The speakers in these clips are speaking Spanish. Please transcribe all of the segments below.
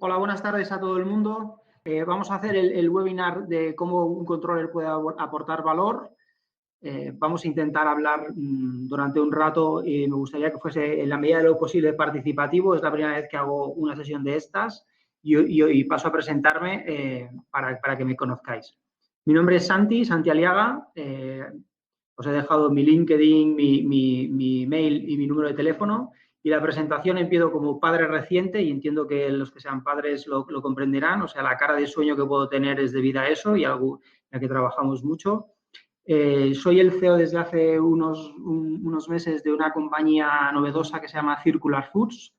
Hola, buenas tardes a todo el mundo. Vamos a hacer el webinar de cómo un controller puede aportar valor. Vamos a intentar hablar durante un rato y me gustaría que fuese en la medida de lo posible participativo. Es la primera vez que hago una sesión de estas y paso a presentarme para que me conozcáis. Mi nombre es Santi Aliaga. Os he dejado mi LinkedIn, mi mail y mi número de teléfono. Y la presentación empiezo como padre reciente y entiendo que los que sean padres lo comprenderán. O sea, la cara de sueño que puedo tener es debido a eso y algo en la que trabajamos mucho. Soy el CEO desde hace unos meses de una compañía novedosa que se llama Circular Foods,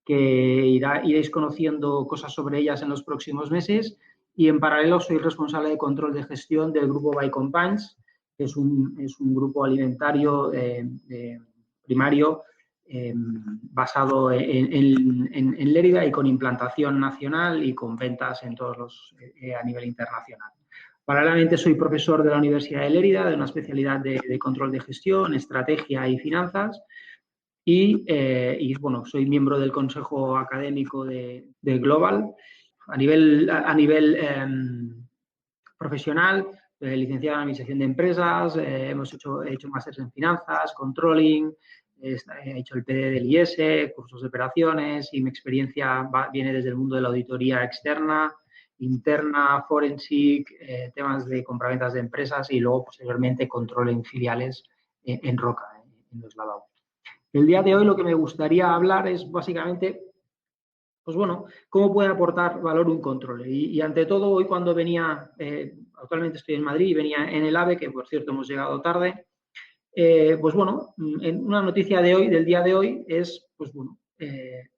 que iréis conociendo cosas sobre ellas en los próximos meses. Y en paralelo soy responsable de control de gestión del grupo By Companies, que es un grupo alimentario primario basado en Lérida y con implantación nacional y con ventas en a nivel internacional. Paralelamente soy profesor de la Universidad de Lérida, de una especialidad de control de gestión, estrategia y finanzas. Y bueno, soy miembro del consejo académico de Global. A nivel profesional, licenciado en Administración de Empresas, he hecho másteres en Finanzas, Controlling, he hecho el PD del IS, cursos de operaciones y mi experiencia viene desde el mundo de la auditoría externa, interna, forensic, temas de compraventas de empresas y luego posteriormente control en filiales en Roca, en los lavabos. El día de hoy lo que me gustaría hablar es básicamente, pues bueno, cómo puede aportar valor un controller. Y ante todo, hoy cuando venía, actualmente estoy en Madrid y venía en el AVE, que por cierto hemos llegado tarde, pues bueno, en una noticia de hoy, del día de hoy, es, pues bueno, ¿qué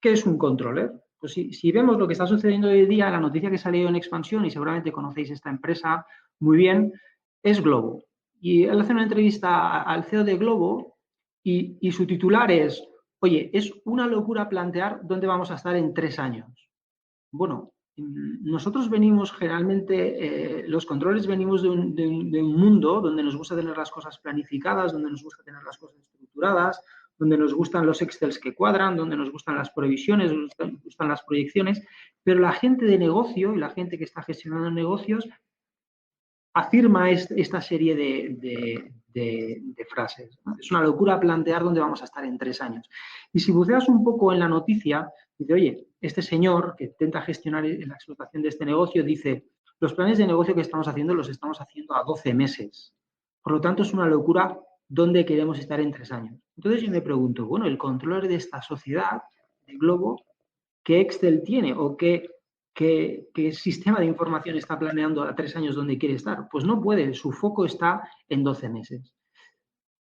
es un controller? Pues si vemos lo que está sucediendo hoy en día, la noticia que salió en expansión, y seguramente conocéis esta empresa muy bien, es Glovo. Y él hace una entrevista al CEO de Glovo y su titular es, oye, es una locura plantear dónde vamos a estar en 3 años. Bueno, nosotros venimos generalmente, los controles venimos de un mundo donde nos gusta tener las cosas planificadas, donde nos gusta tener las cosas estructuradas, donde nos gustan los Excels que cuadran, donde nos gustan las previsiones, nos gustan las proyecciones, pero la gente de negocio y la gente que está gestionando negocios afirma esta serie de frases, ¿no? Es una locura plantear dónde vamos a estar en 3 años. Y si buceas un poco en la noticia, dice, oye, este señor que intenta gestionar la explotación de este negocio dice, los planes de negocio que estamos haciendo los estamos haciendo a 12 meses. Por lo tanto, es una locura dónde queremos estar en 3 años. Entonces yo me pregunto, bueno, el controller de esta sociedad, de Glovo, ¿qué Excel tiene o qué sistema de información está planeando a 3 años donde quiere estar? Pues no puede, su foco está en 12 meses.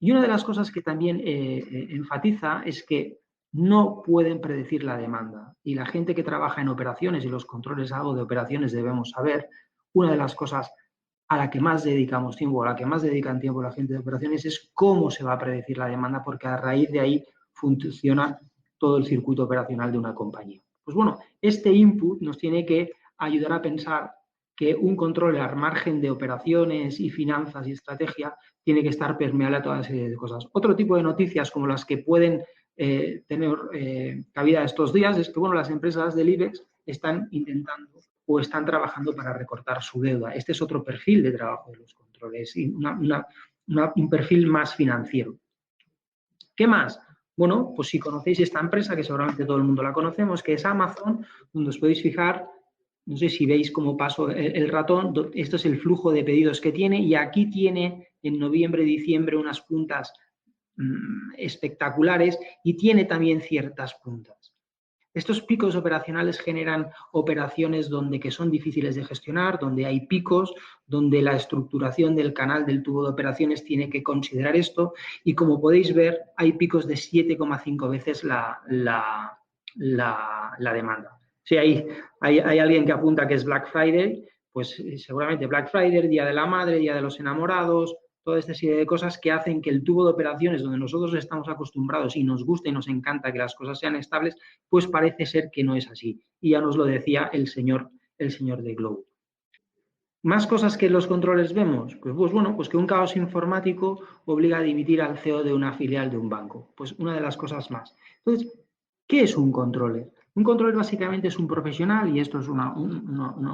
Y una de las cosas que también enfatiza es que no pueden predecir la demanda. Y la gente que trabaja en operaciones y los controles algo de operaciones debemos saber, una de las cosas a la que más dedicamos tiempo, a la que más dedican tiempo la gente de operaciones es cómo se va a predecir la demanda, porque a raíz de ahí funciona todo el circuito operacional de una compañía. Pues bueno, este input nos tiene que ayudar a pensar que un control al margen de operaciones y finanzas y estrategia tiene que estar permeable a toda una serie de cosas. Otro tipo de noticias como las que pueden tener cabida estos días es que bueno, las empresas del IBEX están intentando o están trabajando para recortar su deuda. Este es otro perfil de trabajo de los controles, un perfil más financiero. ¿Qué más? Bueno, pues si conocéis esta empresa, que seguramente todo el mundo la conocemos, que es Amazon, donde os podéis fijar, no sé si veis cómo paso el ratón, esto es el flujo de pedidos que tiene y aquí tiene en noviembre, diciembre unas puntas espectaculares y tiene también ciertas puntas. Estos picos operacionales generan operaciones que son difíciles de gestionar, donde hay picos, donde la estructuración del canal del tubo de operaciones tiene que considerar esto y como podéis ver hay picos de 7,5 veces la demanda. Si hay alguien que apunta que es Black Friday, pues seguramente Black Friday, Día de la Madre, Día de los Enamorados, toda esta serie de cosas que hacen que el tubo de operaciones donde nosotros estamos acostumbrados y nos gusta y nos encanta que las cosas sean estables, pues parece ser que no es así. Y ya nos lo decía el señor de Glovo. ¿Más cosas que los controles vemos? Pues bueno, pues que un caos informático obliga a dimitir al CEO de una filial de un banco. Pues una de las cosas más. Entonces, ¿qué es un controller? Un controller básicamente es un profesional, y esto es una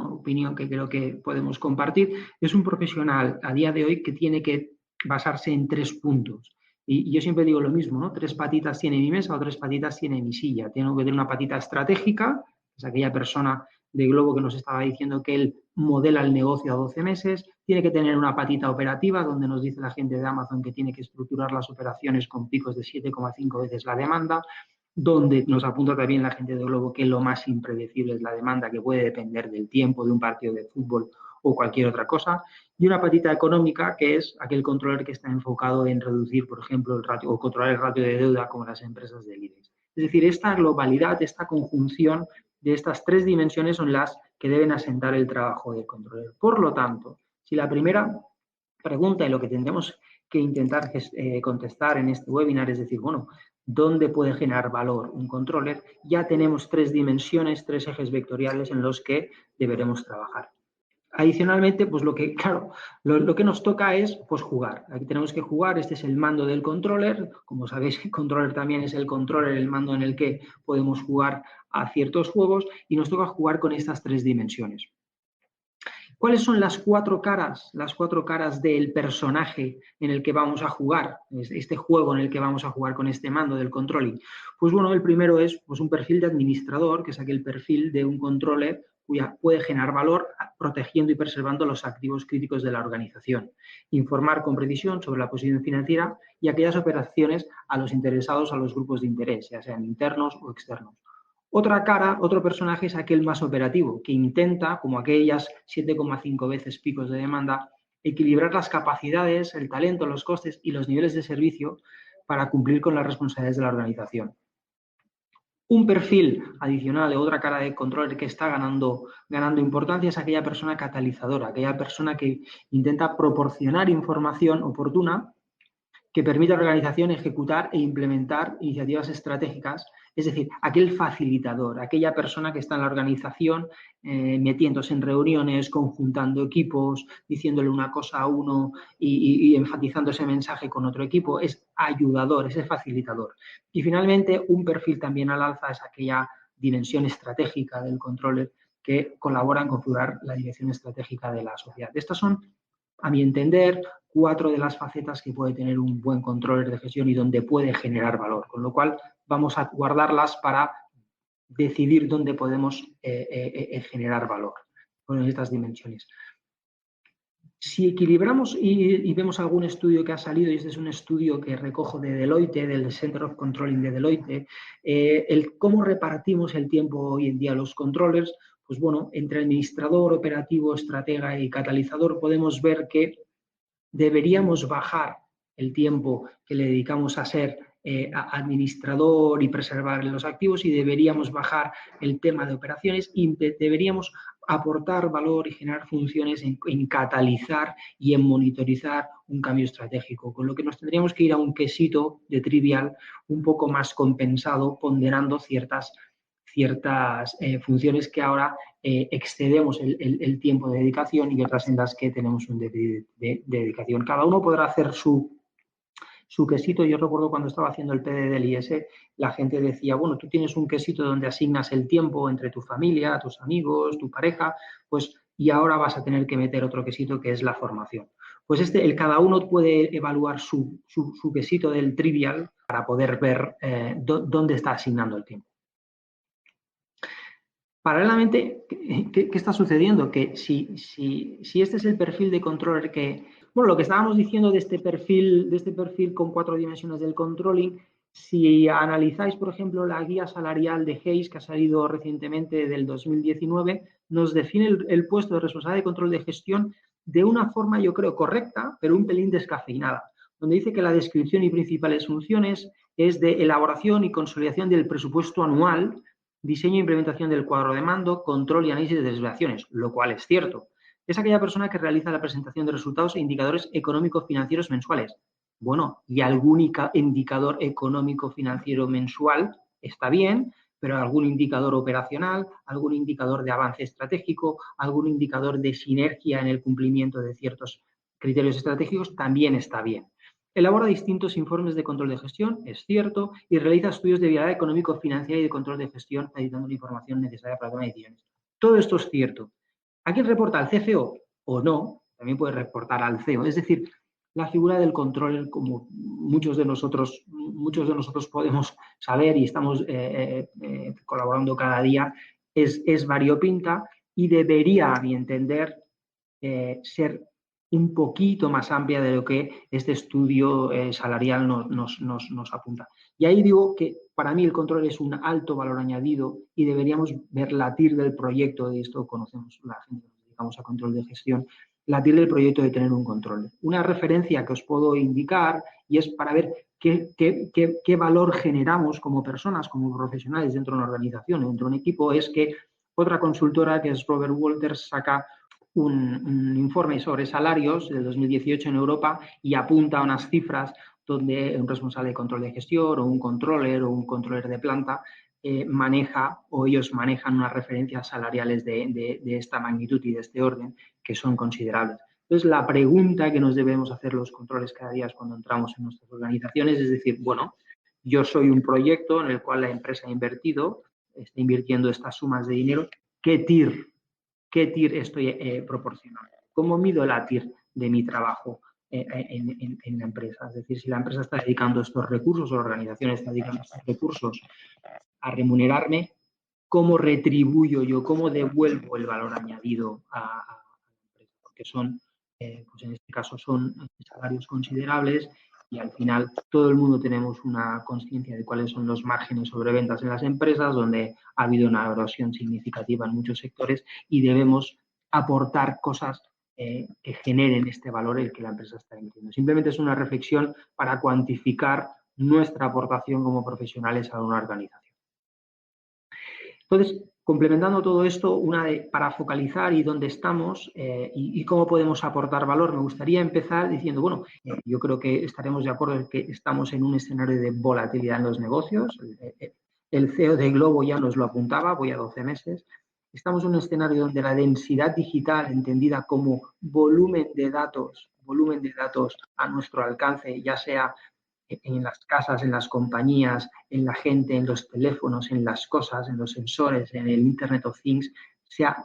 opinión que creo que podemos compartir, es un profesional a día de hoy que tiene que basarse en 3 puntos. Y yo siempre digo lo mismo, ¿no? 3 patitas tiene mi mesa o 3 patitas tiene mi silla. Tengo que tener una patita estratégica, es aquella persona de Globo que nos estaba diciendo que él modela el negocio a 12 meses, tiene que tener una patita operativa, donde nos dice la gente de Amazon que tiene que estructurar las operaciones con picos de 7,5 veces la demanda, donde nos apunta también la gente de Globo que lo más impredecible es la demanda, que puede depender del tiempo de un partido de fútbol o cualquier otra cosa, y una patita económica, que es aquel controller que está enfocado en reducir, por ejemplo, el ratio o controlar el ratio de deuda como las empresas del IBEX. Es decir, esta globalidad, esta conjunción de estas 3 dimensiones son las que deben asentar el trabajo del controller. Por lo tanto, si la primera pregunta y lo que tendremos que intentar contestar en este webinar es decir, bueno, ¿dónde puede generar valor un controller? Ya tenemos 3 dimensiones, 3 ejes vectoriales en los que deberemos trabajar. Adicionalmente, pues claro, lo que nos toca es pues jugar. Aquí tenemos que jugar, este es el mando del controller. Como sabéis, el controller también es el controller, el mando en el que podemos jugar a ciertos juegos, y nos toca jugar con estas 3 dimensiones. ¿Cuáles son las 4 caras? Las 4 caras del personaje en el que vamos a jugar, este juego en el que vamos a jugar con este mando del controlling. Pues bueno, el primero es pues, un perfil de administrador, que es aquel perfil de un controller cuya puede generar valor protegiendo y preservando los activos críticos de la organización. Informar con precisión sobre la posición financiera y aquellas operaciones a los interesados, a los grupos de interés, ya sean internos o externos. Otra cara, otro personaje es aquel más operativo, que intenta, como aquellas 7,5 veces picos de demanda, equilibrar las capacidades, el talento, los costes y los niveles de servicio para cumplir con las responsabilidades de la organización. Un perfil adicional o otra cara de control que está ganando importancia es aquella persona catalizadora, aquella persona que intenta proporcionar información oportuna que permite a la organización ejecutar e implementar iniciativas estratégicas, es decir, aquel facilitador, aquella persona que está en la organización metiéndose en reuniones, conjuntando equipos, diciéndole una cosa a uno y enfatizando ese mensaje con otro equipo, es ayudador, es el facilitador. Y finalmente, un perfil también al alza es aquella dimensión estratégica del controller que colabora en configurar la dirección estratégica de la sociedad. Estas son, a mi entender, 4 de las facetas que puede tener un buen controller de gestión y donde puede generar valor, con lo cual vamos a guardarlas para decidir dónde podemos generar valor con estas dimensiones. Si equilibramos y vemos algún estudio que ha salido, y este es un estudio que recojo de Deloitte, del Center of Controlling de Deloitte, cómo repartimos el tiempo hoy en día los controllers, pues bueno, entre administrador, operativo, estratega y catalizador podemos ver que deberíamos bajar el tiempo que le dedicamos a ser administrador y preservar los activos, y deberíamos bajar el tema de operaciones y deberíamos aportar valor y generar funciones en catalizar y en monitorizar un cambio estratégico, con lo que nos tendríamos que ir a un quesito de trivial un poco más compensado, ponderando ciertas funciones que ahora excedemos el tiempo de dedicación y otras en las que tenemos un déficit de dedicación. Cada uno podrá hacer su quesito. Yo recuerdo cuando estaba haciendo el PD del IS, la gente decía, bueno, tú tienes un quesito donde asignas el tiempo entre tu familia, tus amigos, tu pareja, pues y ahora vas a tener que meter otro quesito que es la formación. Pues cada uno puede evaluar su quesito del trivial para poder ver dónde está asignando el tiempo. Paralelamente, ¿qué está sucediendo? Que si este es el perfil de controller bueno, lo que estábamos diciendo de este perfil con 4 dimensiones del controlling, si analizáis, por ejemplo, la guía salarial de Hayes, que ha salido recientemente del 2019, nos define el puesto de responsable de control de gestión de una forma, yo creo, correcta, pero un pelín descafeinada, donde dice que la descripción y principales funciones es de elaboración y consolidación del presupuesto anual, diseño e implementación del cuadro de mando, control y análisis de desviaciones, lo cual es cierto. Es aquella persona que realiza la presentación de resultados e indicadores económico-financieros mensuales. Bueno, y algún indicador económico-financiero mensual está bien, pero algún indicador operacional, algún indicador de avance estratégico, algún indicador de sinergia en el cumplimiento de ciertos criterios estratégicos también está bien. Elabora distintos informes de control de gestión, es cierto, y realiza estudios de viabilidad económico-financiera y de control de gestión, facilitando la información necesaria para tomar decisiones. Todo esto es cierto. ¿A quién reporta? ¿Al CFO o no? También puede reportar al CEO. Es decir, la figura del control, como muchos de nosotros podemos saber y estamos colaborando cada día, es variopinta y debería, a mi entender, ser un poquito más amplia de lo que este estudio salarial nos apunta. Y ahí digo que para mí el control es un alto valor añadido y deberíamos ver la TIR del proyecto, de esto conocemos la gente que nos dedicamos a control de gestión, la TIR del proyecto de tener un control. Una referencia que os puedo indicar y es para ver qué valor generamos como personas, como profesionales dentro de una organización, dentro de un equipo, es que otra consultora, que es Robert Walters, saca un informe sobre salarios del 2018 en Europa y apunta a unas cifras donde un responsable de control de gestión o un controller de planta maneja o ellos manejan unas referencias salariales de esta magnitud y de este orden que son considerables. Entonces, la pregunta que nos debemos hacer los controles cada día cuando entramos en nuestras organizaciones es decir, bueno, yo soy un proyecto en el cual la empresa ha invertido, está invirtiendo estas sumas de dinero, ¿qué TIR estoy proporcionando? ¿Cómo mido la TIR de mi trabajo en la empresa? Es decir, si la empresa está dedicando estos recursos o la organización está dedicando estos recursos a remunerarme, ¿cómo retribuyo yo, cómo devuelvo el valor añadido a la empresa? Porque son, pues en este caso, son salarios considerables y al final todo el mundo tenemos una conciencia de cuáles son los márgenes sobre ventas en las empresas, donde ha habido una erosión significativa en muchos sectores y debemos aportar cosas que generen este valor el que la empresa está emitiendo. Simplemente es una reflexión para cuantificar nuestra aportación como profesionales a una organización. Entonces, complementando todo esto, para focalizar y dónde estamos y cómo podemos aportar valor, me gustaría empezar diciendo, bueno, yo creo que estaremos de acuerdo en que estamos en un escenario de volatilidad en los negocios. El CEO de Globo ya nos lo apuntaba, voy a 12 meses. Estamos en un escenario donde la densidad digital, entendida como volumen de datos a nuestro alcance, ya sea en las casas, en las compañías, en la gente, en los teléfonos, en las cosas, en los sensores, en el Internet of Things, se ha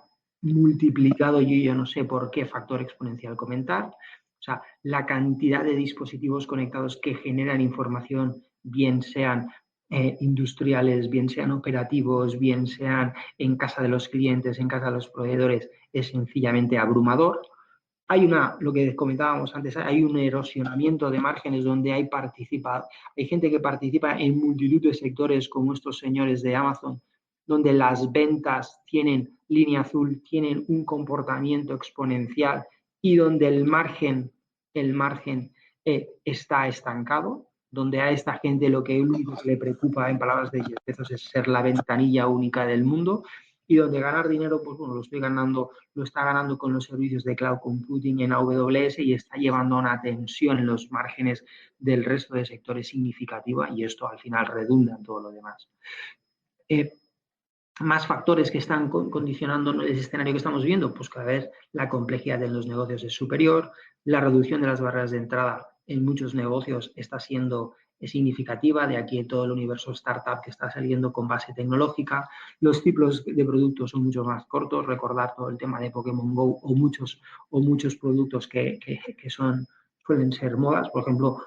multiplicado, yo no sé por qué factor exponencial comentar. O sea, la cantidad de dispositivos conectados que generan información, bien sean industriales, bien sean operativos, bien sean en casa de los clientes, en casa de los proveedores, es sencillamente abrumador. Hay lo que comentábamos antes, hay un erosionamiento de márgenes donde hay gente que participa en multitud de sectores como estos señores de Amazon, donde las ventas tienen línea azul, tienen un comportamiento exponencial y donde el margen está estancado, donde a esta gente lo único que le preocupa, en palabras de Jeff Bezos, es ser la ventanilla única del mundo. Y donde ganar dinero, pues bueno, lo está ganando con los servicios de cloud computing en AWS y está llevando a una tensión en los márgenes del resto de sectores significativa y esto al final redunda en todo lo demás. Más factores que están condicionando el escenario que estamos viendo, pues cada vez la complejidad de los negocios es superior, la reducción de las barreras de entrada en muchos negocios está siendo significativa, de aquí todo el universo startup que está saliendo con base tecnológica, los ciclos de productos son mucho más cortos, recordar todo el tema de Pokémon Go o muchos productos que suelen ser modas, por ejemplo,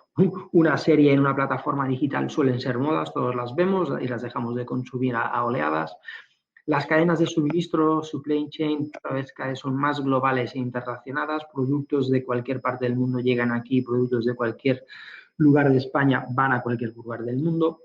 una serie en una plataforma digital suelen ser modas, todos las vemos y las dejamos de consumir a oleadas. Las cadenas de suministro, supply chain, cada vez son más globales e interrelacionadas, productos de cualquier parte del mundo llegan aquí, productos de cualquier lugar de España van a cualquier lugar del mundo.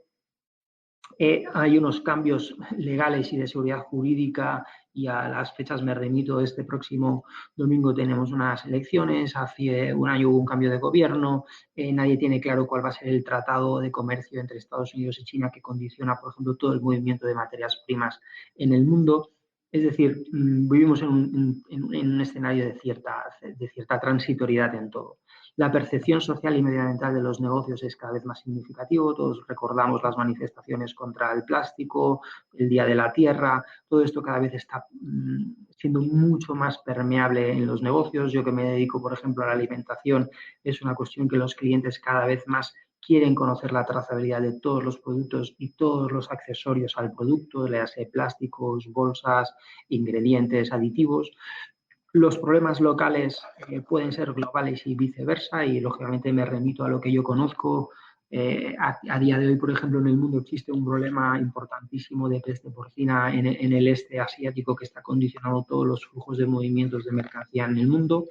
Hay unos cambios legales y de seguridad jurídica y a las fechas me remito. Este próximo domingo tenemos unas elecciones, hace un año hubo un cambio de gobierno, nadie tiene claro cuál va a ser el tratado de comercio entre Estados Unidos y China que condiciona, por ejemplo, todo el movimiento de materias primas en el mundo. Es decir, vivimos en un escenario de cierta transitoriedad en todo. La percepción social y medioambiental de los negocios es cada vez más significativo. Todos recordamos las manifestaciones contra el plástico, el Día de la Tierra. Todo esto cada vez está siendo mucho más permeable en los negocios. Yo que me dedico, por ejemplo, a la alimentación, es una cuestión que los clientes cada vez más quieren conocer la trazabilidad de todos los productos y todos los accesorios al producto, le hace plásticos, bolsas, ingredientes, aditivos. Los problemas locales pueden ser globales y viceversa, y lógicamente me remito a lo que yo conozco. A día de hoy, por ejemplo, en el mundo existe un problema importantísimo de peste porcina en el este asiático que está condicionando todos los flujos de movimientos de mercancía en el mundo.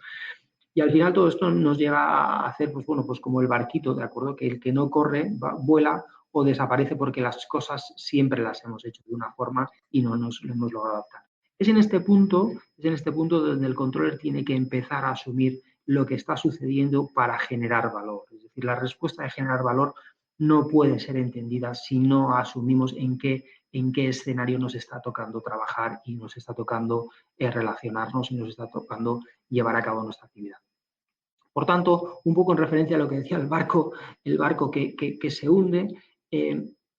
Y al final todo esto nos lleva a hacer, pues bueno, pues como el barquito, ¿de acuerdo? Que el que no corre vuela o desaparece porque las cosas siempre las hemos hecho de una forma y no nos lo hemos logrado adaptar. Es en este punto donde el controller tiene que empezar a asumir lo que está sucediendo para generar valor. Es decir, la respuesta de generar valor no puede ser entendida si no asumimos en qué escenario nos está tocando trabajar y nos está tocando relacionarnos y nos está tocando llevar a cabo nuestra actividad. Por tanto, un poco en referencia a lo que decía el barco que se hunde,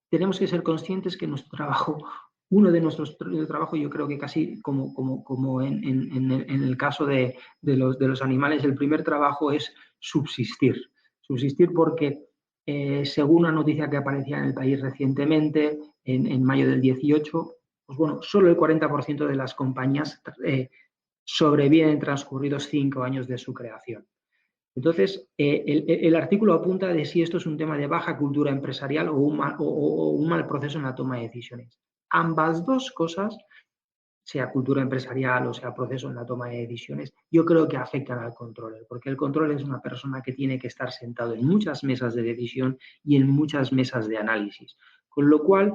tenemos que ser conscientes que nuestro trabajo, uno de nuestros trabajos, yo creo que casi como en el caso de los animales, el primer trabajo es subsistir. Subsistir porque, según una noticia que aparecía en El País recientemente, en mayo del 18, pues bueno, solo el 40% de las compañías sobreviven transcurridos 5 años de su creación. Entonces, el artículo apunta de si esto es un tema de baja cultura empresarial o un mal proceso en la toma de decisiones. Ambas dos cosas, sea cultura empresarial o sea proceso en la toma de decisiones, yo creo que afectan al controller, porque el controller es una persona que tiene que estar sentado en muchas mesas de decisión y en muchas mesas de análisis. Con lo cual,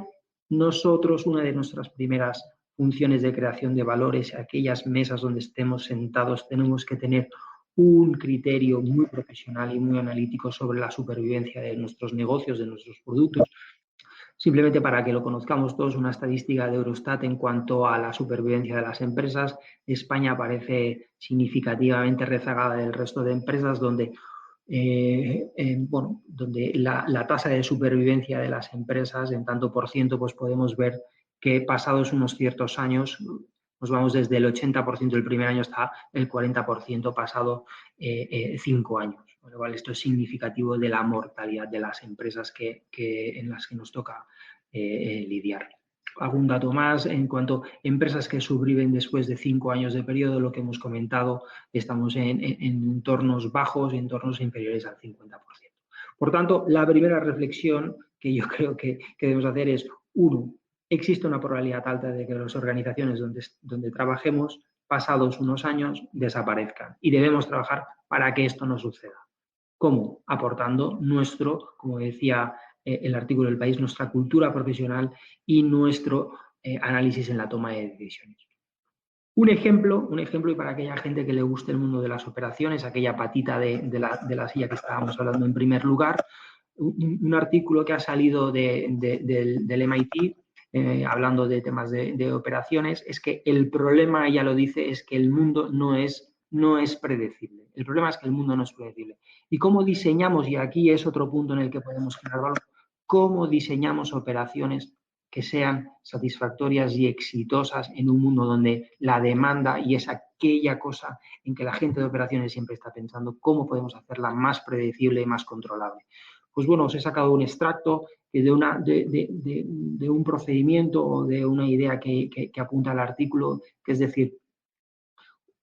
nosotros, una de nuestras primeras funciones de creación de valores, aquellas mesas donde estemos sentados, tenemos que tener un criterio muy profesional y muy analítico sobre la supervivencia de nuestros negocios, de nuestros productos. Simplemente para que lo conozcamos todos, una estadística de Eurostat en cuanto a la supervivencia de las empresas. España aparece significativamente rezagada del resto de empresas donde, donde la tasa de supervivencia de las empresas en tanto por ciento, pues podemos ver que pasados unos ciertos años, nos vamos desde el 80% del primer año hasta el 40% pasado 5 años. Con lo cual, esto es significativo de la mortalidad de las empresas en las que nos toca lidiar. Algún dato más en cuanto a empresas que sobreviven después de 5 años de periodo, lo que hemos comentado, estamos en entornos bajos, entornos inferiores al 50%. Por tanto, la primera reflexión que yo creo que debemos hacer es, uno, existe una probabilidad alta de que las organizaciones donde trabajemos, pasados unos años, desaparezcan. Y debemos trabajar para que esto no suceda. ¿Cómo? Aportando como decía el artículo del País, nuestra cultura profesional y nuestro análisis en la toma de decisiones. Un ejemplo, y para aquella gente que le guste el mundo de las operaciones, aquella patita de la silla que estábamos hablando en primer lugar, un artículo que ha salido del MIT, hablando de temas de operaciones, es que el problema, ya lo dice, es que el mundo no es predecible. El problema es que el mundo no es predecible. ¿Y cómo diseñamos? Y aquí es otro punto en el que podemos generar valor. ¿Cómo diseñamos operaciones que sean satisfactorias y exitosas en un mundo donde la demanda, y es aquella cosa en que la gente de operaciones siempre está pensando, cómo podemos hacerla más predecible y más controlable? Pues bueno, os he sacado un extracto de un procedimiento o de una idea que apunta al artículo, que es decir,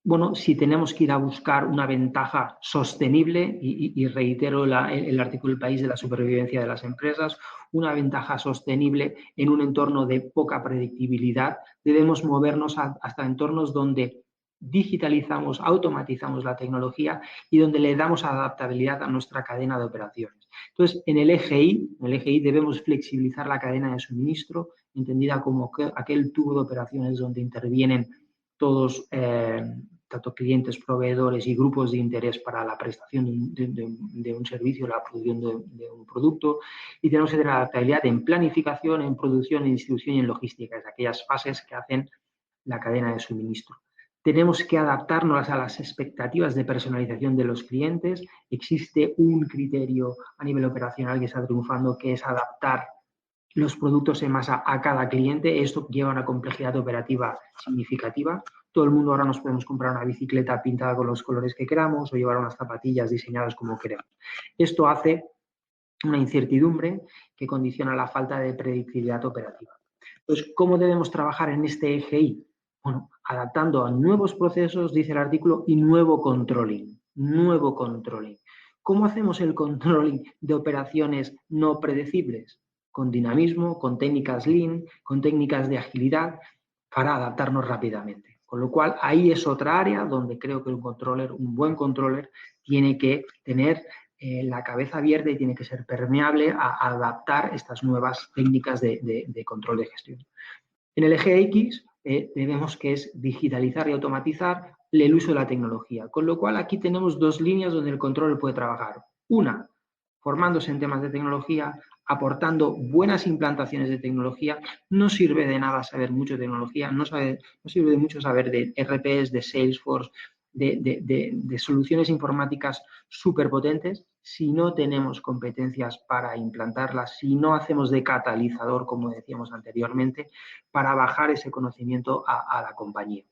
bueno, si tenemos que ir a buscar una ventaja sostenible, y reitero el artículo del País de la supervivencia de las empresas, una ventaja sostenible en un entorno de poca predictibilidad, debemos movernos hasta entornos donde digitalizamos, automatizamos la tecnología y donde le damos adaptabilidad a nuestra cadena de operaciones. Entonces, en el EGI debemos flexibilizar la cadena de suministro, entendida como aquel tubo de operaciones donde intervienen todos, tanto clientes, proveedores y grupos de interés para la prestación de un servicio, la producción de un producto, y tenemos que tener adaptabilidad en planificación, en producción, en distribución y en logística, es aquellas fases que hacen la cadena de suministro. Tenemos que adaptarnos a las expectativas de personalización de los clientes. Existe un criterio a nivel operacional que está triunfando, que es adaptar los productos en masa a cada cliente. Esto lleva una complejidad operativa significativa. Todo el mundo ahora nos podemos comprar una bicicleta pintada con los colores que queramos o llevar unas zapatillas diseñadas como queremos. Esto hace una incertidumbre que condiciona la falta de predictibilidad operativa. Entonces, ¿cómo debemos trabajar en este eje I? Bueno, adaptando a nuevos procesos, dice el artículo, y nuevo controlling. Nuevo controlling. ¿Cómo hacemos el controlling de operaciones no predecibles? Con dinamismo, con técnicas lean, con técnicas de agilidad, para adaptarnos rápidamente. Con lo cual, ahí es otra área donde creo que un buen controller, tiene que tener la cabeza abierta y tiene que ser permeable a adaptar estas nuevas técnicas de control de gestión. En el eje X vemos que es digitalizar y automatizar el uso de la tecnología, con lo cual aquí tenemos dos líneas donde el control puede trabajar. Una, formándose en temas de tecnología, aportando buenas implantaciones de tecnología. No sirve de nada saber mucho de tecnología, no sirve de mucho saber de RPs, de Salesforce, de soluciones informáticas súper potentes si no tenemos competencias para implantarlas, si no hacemos de catalizador, como decíamos anteriormente, para bajar ese conocimiento a la compañía.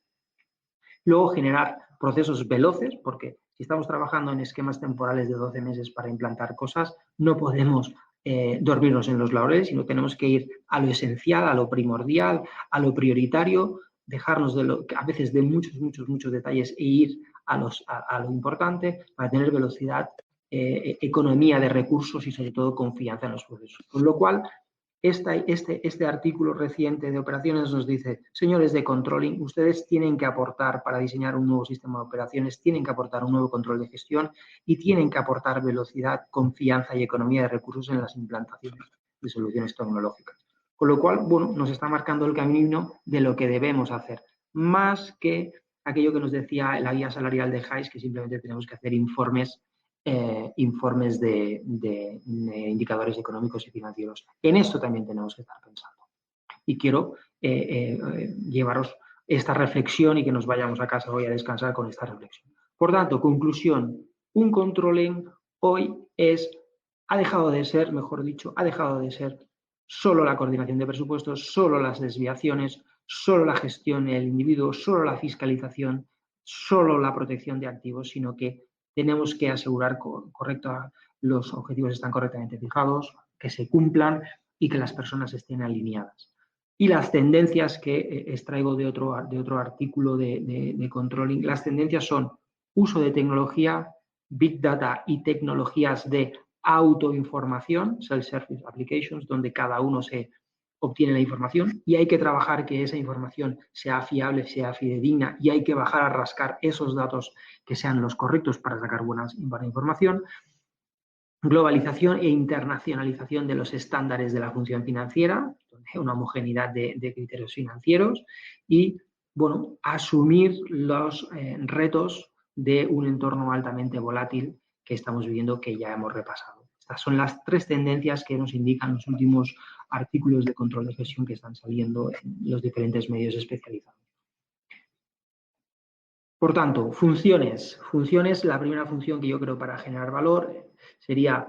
Luego, generar procesos veloces, porque si estamos trabajando en esquemas temporales de 12 meses para implantar cosas, no podemos dormirnos en los laureles, sino tenemos que ir a lo esencial, a lo primordial, a lo prioritario, dejarnos a veces de muchos detalles e ir a lo importante para tener velocidad, economía de recursos y sobre todo confianza en los procesos. Con lo cual, este artículo reciente de operaciones nos dice, señores de controlling, ustedes tienen que aportar para diseñar un nuevo sistema de operaciones, tienen que aportar un nuevo control de gestión y tienen que aportar velocidad, confianza y economía de recursos en las implantaciones de soluciones tecnológicas. Con lo cual, bueno, nos está marcando el camino de lo que debemos hacer, más que aquello que nos decía la guía salarial de Hayes, que simplemente tenemos que hacer informes de indicadores económicos y financieros. En esto también tenemos que estar pensando. Y quiero llevaros esta reflexión y que nos vayamos a casa hoy a descansar con esta reflexión. Por tanto, conclusión, un controlling hoy ha dejado de ser solo la coordinación de presupuestos, solo las desviaciones, solo la gestión del individuo, solo la fiscalización, solo la protección de activos, sino que tenemos que asegurar los objetivos están correctamente fijados, que se cumplan y que las personas estén alineadas. Y las tendencias que extraigo de otro artículo de controlling, las tendencias son uso de tecnología, big data y tecnologías de autoinformación, self-service applications, donde cada uno se obtiene la información y hay que trabajar que esa información sea fiable, sea fidedigna y hay que bajar a rascar esos datos que sean los correctos para sacar buena información. Globalización e internacionalización de los estándares de la función financiera, una homogeneidad de criterios financieros y, bueno, asumir los retos de un entorno altamente volátil que estamos viviendo, que ya hemos repasado. Estas son las tres tendencias que nos indican los últimos artículos de control de gestión que están saliendo en los diferentes medios especializados. Por tanto, funciones. Funciones, la primera función que yo creo para generar valor sería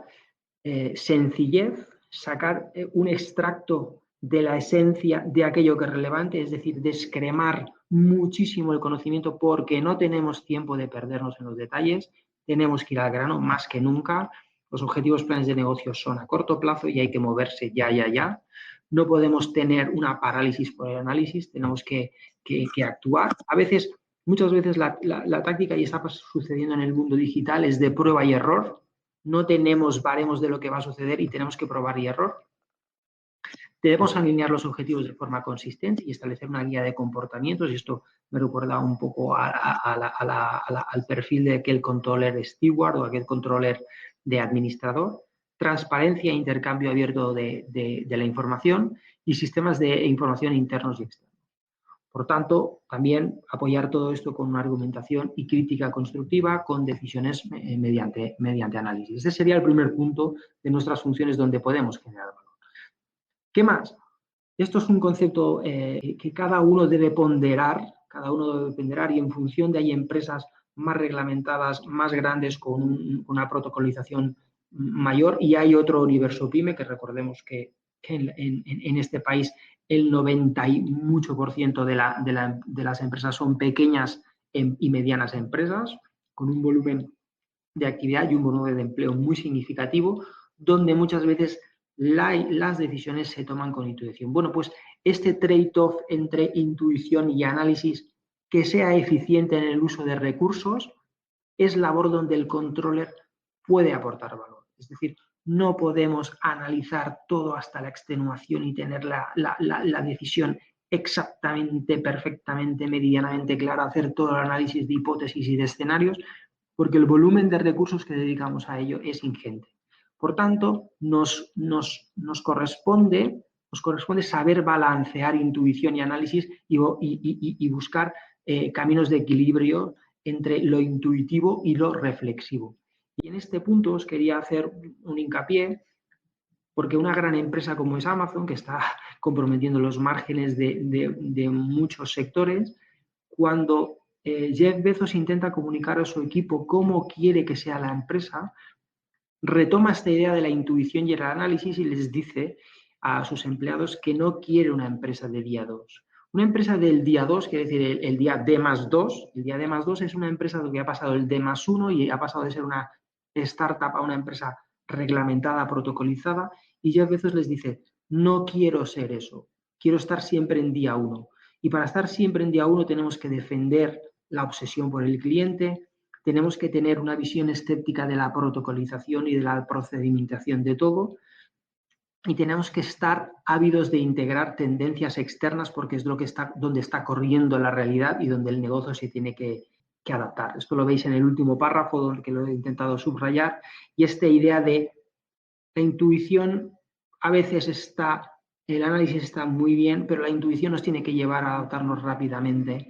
sencillez, sacar un extracto de la esencia de aquello que es relevante, es decir, descremar muchísimo el conocimiento porque no tenemos tiempo de perdernos en los detalles, tenemos que ir al grano más que nunca. Los objetivos planes de negocio son a corto plazo y hay que moverse ya. No podemos tener una parálisis por el análisis, tenemos que actuar. Muchas veces la táctica, y está sucediendo en el mundo digital, es de prueba y error. No tenemos baremos de lo que va a suceder y tenemos que probar y error. Debemos alinear los objetivos de forma consistente y establecer una guía de comportamientos, y esto me recuerda un poco al perfil de aquel controller steward o aquel controller de administrador. Transparencia e intercambio abierto de la información y sistemas de información internos y externos. Por tanto, también apoyar todo esto con una argumentación y crítica constructiva con decisiones mediante análisis. Ese sería el primer punto de nuestras funciones donde podemos generar valor. ¿Qué más? Esto es un concepto que cada uno debe ponderar y en función de hay empresas más reglamentadas, más grandes, con una protocolización mayor y hay otro universo PYME que recordemos que en este país el 90 y mucho por ciento de las empresas son pequeñas y medianas empresas, con un volumen de actividad y un volumen de empleo muy significativo, donde muchas veces las decisiones se toman con intuición. Bueno, pues este trade-off entre intuición y análisis que sea eficiente en el uso de recursos es labor donde el controller puede aportar valor. Es decir, no podemos analizar todo hasta la extenuación y tener la decisión exactamente, perfectamente, meridianamente clara, hacer todo el análisis de hipótesis y de escenarios, porque el volumen de recursos que dedicamos a ello es ingente. Por tanto, nos corresponde saber balancear intuición y análisis y buscar caminos de equilibrio entre lo intuitivo y lo reflexivo. Y en este punto os quería hacer un hincapié, porque una gran empresa como es Amazon, que está comprometiendo los márgenes de muchos sectores, cuando Jeff Bezos intenta comunicar a su equipo cómo quiere que sea la empresa, retoma esta idea de la intuición y el análisis y les dice a sus empleados que no quiere una empresa de día 2. Una empresa del día 2, quiere decir el día D+2, el día D+2 es una empresa que ha pasado el D+1 y ha pasado de ser una startup a una empresa reglamentada, protocolizada, y Jeff Bezos les dice, no quiero ser eso, quiero estar siempre en día 1. Y para estar siempre en día 1 tenemos que defender la obsesión por el cliente, tenemos que tener una visión escéptica de la protocolización y de la procedimentación de todo, y tenemos que estar ávidos de integrar tendencias externas porque es donde está corriendo la realidad y donde el negocio se tiene que adaptar. Esto lo veis en el último párrafo, donde lo he intentado subrayar, y esta idea de la intuición, a veces el análisis está muy bien, pero la intuición nos tiene que llevar a adaptarnos rápidamente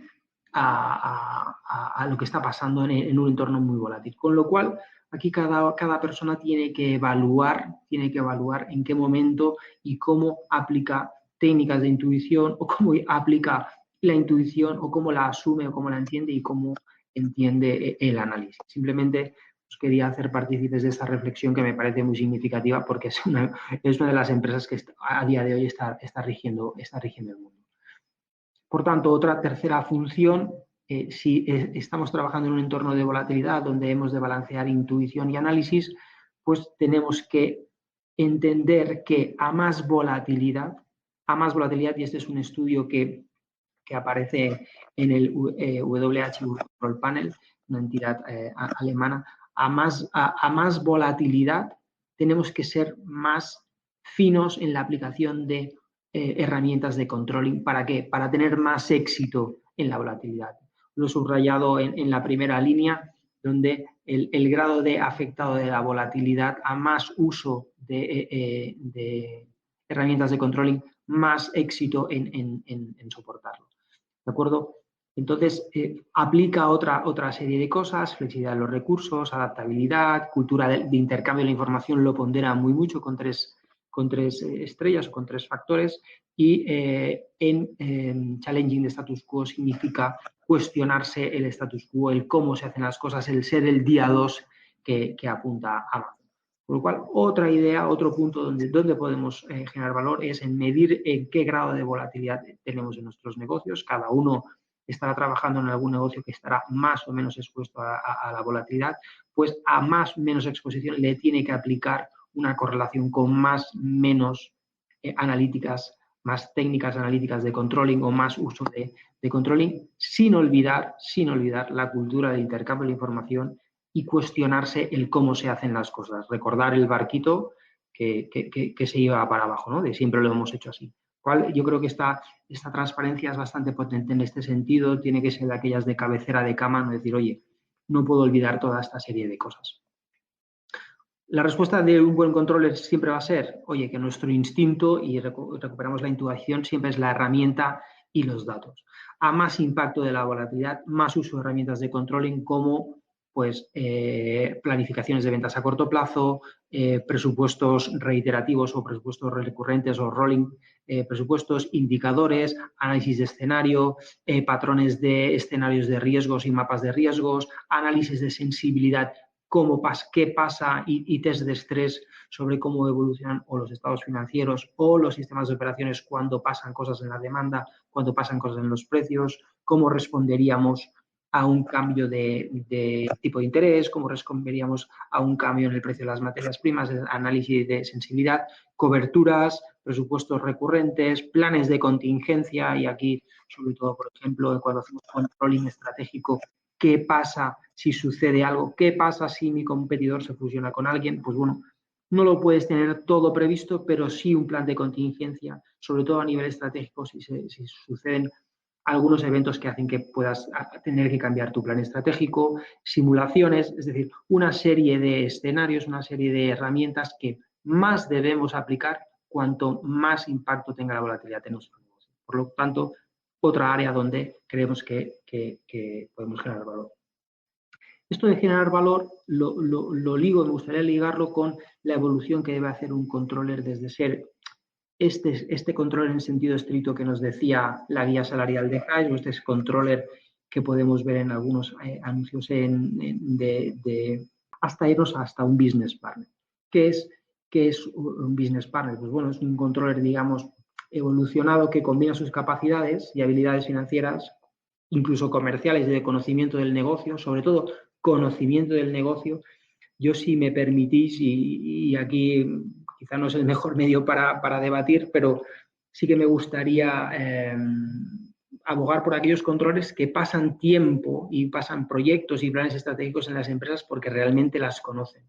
a lo que está pasando en un entorno muy volátil. Con lo cual, aquí cada persona tiene que evaluar en qué momento y cómo aplica técnicas de intuición o cómo aplica la intuición o cómo la asume o cómo la entiende y cómo entiende el análisis. Simplemente os quería hacer partícipes de esta reflexión que me parece muy significativa porque es una de las empresas que a día de hoy está rigiendo el mundo. Por tanto, otra tercera función, si estamos trabajando en un entorno de volatilidad donde hemos de balancear intuición y análisis, pues tenemos que entender que a más volatilidad, y este es un estudio que aparece en el WH Control Panel, una entidad alemana, a más volatilidad tenemos que ser más finos en la aplicación de herramientas de controlling. ¿Para qué? Para tener más éxito en la volatilidad. Lo he subrayado en la primera línea, donde el grado de afectado de la volatilidad a más uso de herramientas de controlling, más éxito en soportarlo. ¿De acuerdo? Entonces, aplica otra serie de cosas, flexibilidad de los recursos, adaptabilidad, cultura de intercambio de la información, lo pondera muy mucho con tres estrellas o con 3 factores, y en challenging the status quo significa cuestionarse el status quo, el cómo se hacen las cosas, el ser el día 2 que apunta a Amazon. Con lo cual, otra idea, otro punto donde podemos generar valor es en medir en qué grado de volatilidad tenemos en nuestros negocios. Cada uno estará trabajando en algún negocio que estará más o menos expuesto a la volatilidad, pues a más o menos exposición le tiene que aplicar una correlación con menos analíticas, más técnicas analíticas de controlling o más uso de controlling, sin olvidar la cultura del intercambio de información y cuestionarse el cómo se hacen las cosas. Recordar el barquito que se iba para abajo, ¿no? De siempre lo hemos hecho así. Yo creo que esta transparencia es bastante potente en este sentido, tiene que ser de aquellas de cabecera de cama, no decir, oye, no puedo olvidar toda esta serie de cosas. La respuesta de un buen controller siempre va a ser, oye, que nuestro instinto, y recuperamos la intuición, siempre es la herramienta y los datos. A más impacto de la volatilidad, más uso de herramientas de controlling como pues planificaciones de ventas a corto plazo, presupuestos reiterativos o presupuestos recurrentes o rolling, presupuestos, indicadores, análisis de escenario, patrones de escenarios de riesgos y mapas de riesgos, análisis de sensibilidad qué pasa y test de estrés sobre cómo evolucionan o los estados financieros o los sistemas de operaciones cuando pasan cosas en la demanda, cuando pasan cosas en los precios, cómo responderíamos a un cambio de tipo de interés, cómo responderíamos a un cambio en el precio de las materias primas, análisis de sensibilidad, coberturas, presupuestos recurrentes, planes de contingencia y aquí, sobre todo, por ejemplo, cuando hacemos controlling estratégico, ¿qué pasa si sucede algo? ¿Qué pasa si mi competidor se fusiona con alguien? Pues bueno, no lo puedes tener todo previsto, pero sí un plan de contingencia, sobre todo a nivel estratégico, si suceden algunos eventos que hacen que puedas tener que cambiar tu plan estratégico, simulaciones, es decir, una serie de escenarios, una serie de herramientas que más debemos aplicar cuanto más impacto tenga la volatilidad en nuestro negocio. Por lo tanto, otra área donde creemos que podemos generar valor. Esto de generar valor lo ligo, me gustaría ligarlo con la evolución que debe hacer un controller desde ser este controller en sentido estricto que nos decía la guía salarial de Hayes, o este controller que podemos ver en algunos anuncios hasta irnos hasta un business partner. ¿Qué es un business partner? Pues bueno, es un controller, digamos, evolucionado que combina sus capacidades y habilidades financieras, incluso comerciales y de conocimiento del negocio, sobre todo conocimiento del negocio. Yo, si me permitís, y aquí quizá no es el mejor medio para debatir, pero sí que me gustaría abogar por aquellos controles que pasan tiempo y pasan proyectos y planes estratégicos en las empresas porque realmente las conocen.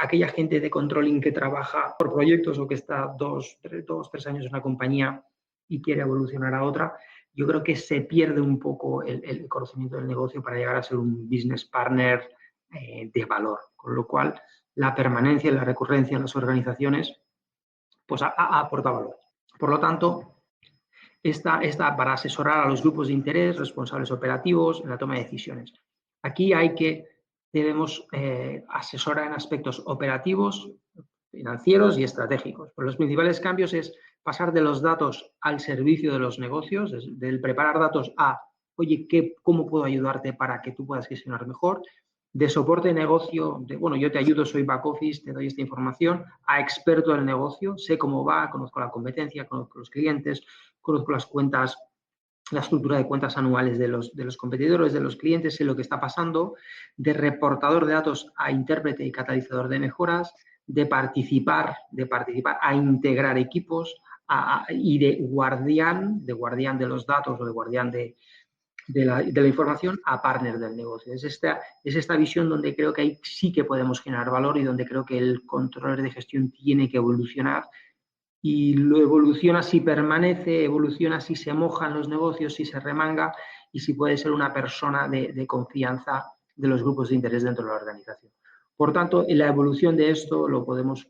Aquella gente de controlling que trabaja por proyectos o que está 3 años en una compañía y quiere evolucionar a otra, yo creo que se pierde un poco el conocimiento del negocio para llegar a ser un business partner de valor. Con lo cual, la permanencia y la recurrencia en las organizaciones pues aporta valor. Por lo tanto, está para asesorar a los grupos de interés, responsables operativos en la toma de decisiones. Aquí debemos asesorar en aspectos operativos, financieros y estratégicos. Pero los principales cambios es pasar de los datos al servicio de los negocios, del preparar datos a, oye, ¿cómo puedo ayudarte para que tú puedas gestionar mejor? De soporte de negocio, bueno, yo te ayudo, soy back office, te doy esta información, a experto del negocio, sé cómo va, conozco la competencia, conozco los clientes, conozco las cuentas, la estructura de cuentas anuales de los competidores, de los clientes, sé lo que está pasando, de reportador de datos a intérprete y catalizador de mejoras, de participar a integrar equipos y de guardián de los datos o de guardián de la información a partner del negocio. Es esta visión donde creo que ahí sí que podemos generar valor y donde creo que el controller de gestión tiene que evolucionar. Y lo evoluciona si permanece, evoluciona si se mojan los negocios, si se remanga y si puede ser una persona de confianza de los grupos de interés dentro de la organización. Por tanto, en la evolución de esto lo podemos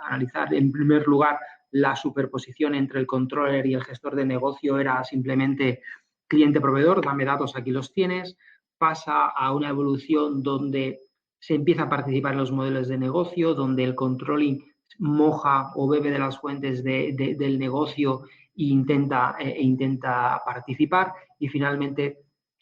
analizar. En primer lugar, la superposición entre el controller y el gestor de negocio era simplemente cliente-proveedor, dame datos, aquí los tienes. Pasa a una evolución donde se empieza a participar en los modelos de negocio, donde el controlling moja o bebe de las fuentes del negocio e intenta participar. Y finalmente,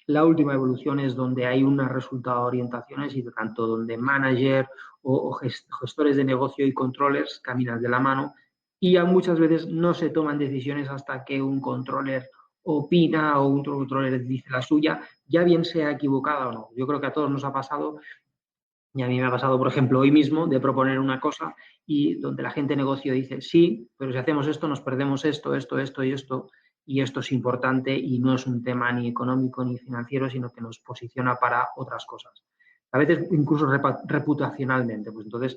la última evolución es donde hay un resultado de orientaciones y tanto donde manager o gestores de negocio y controllers caminan de la mano y muchas veces no se toman decisiones hasta que un controller opina o un controller dice la suya, ya bien sea equivocada o no. Yo creo que a todos nos ha pasado. Y a mí me ha pasado, por ejemplo, hoy mismo, de proponer una cosa y donde la gente de negocio dice, sí, pero si hacemos esto nos perdemos esto y esto es importante y no es un tema ni económico ni financiero, sino que nos posiciona para otras cosas. A veces incluso reputacionalmente. Pues entonces,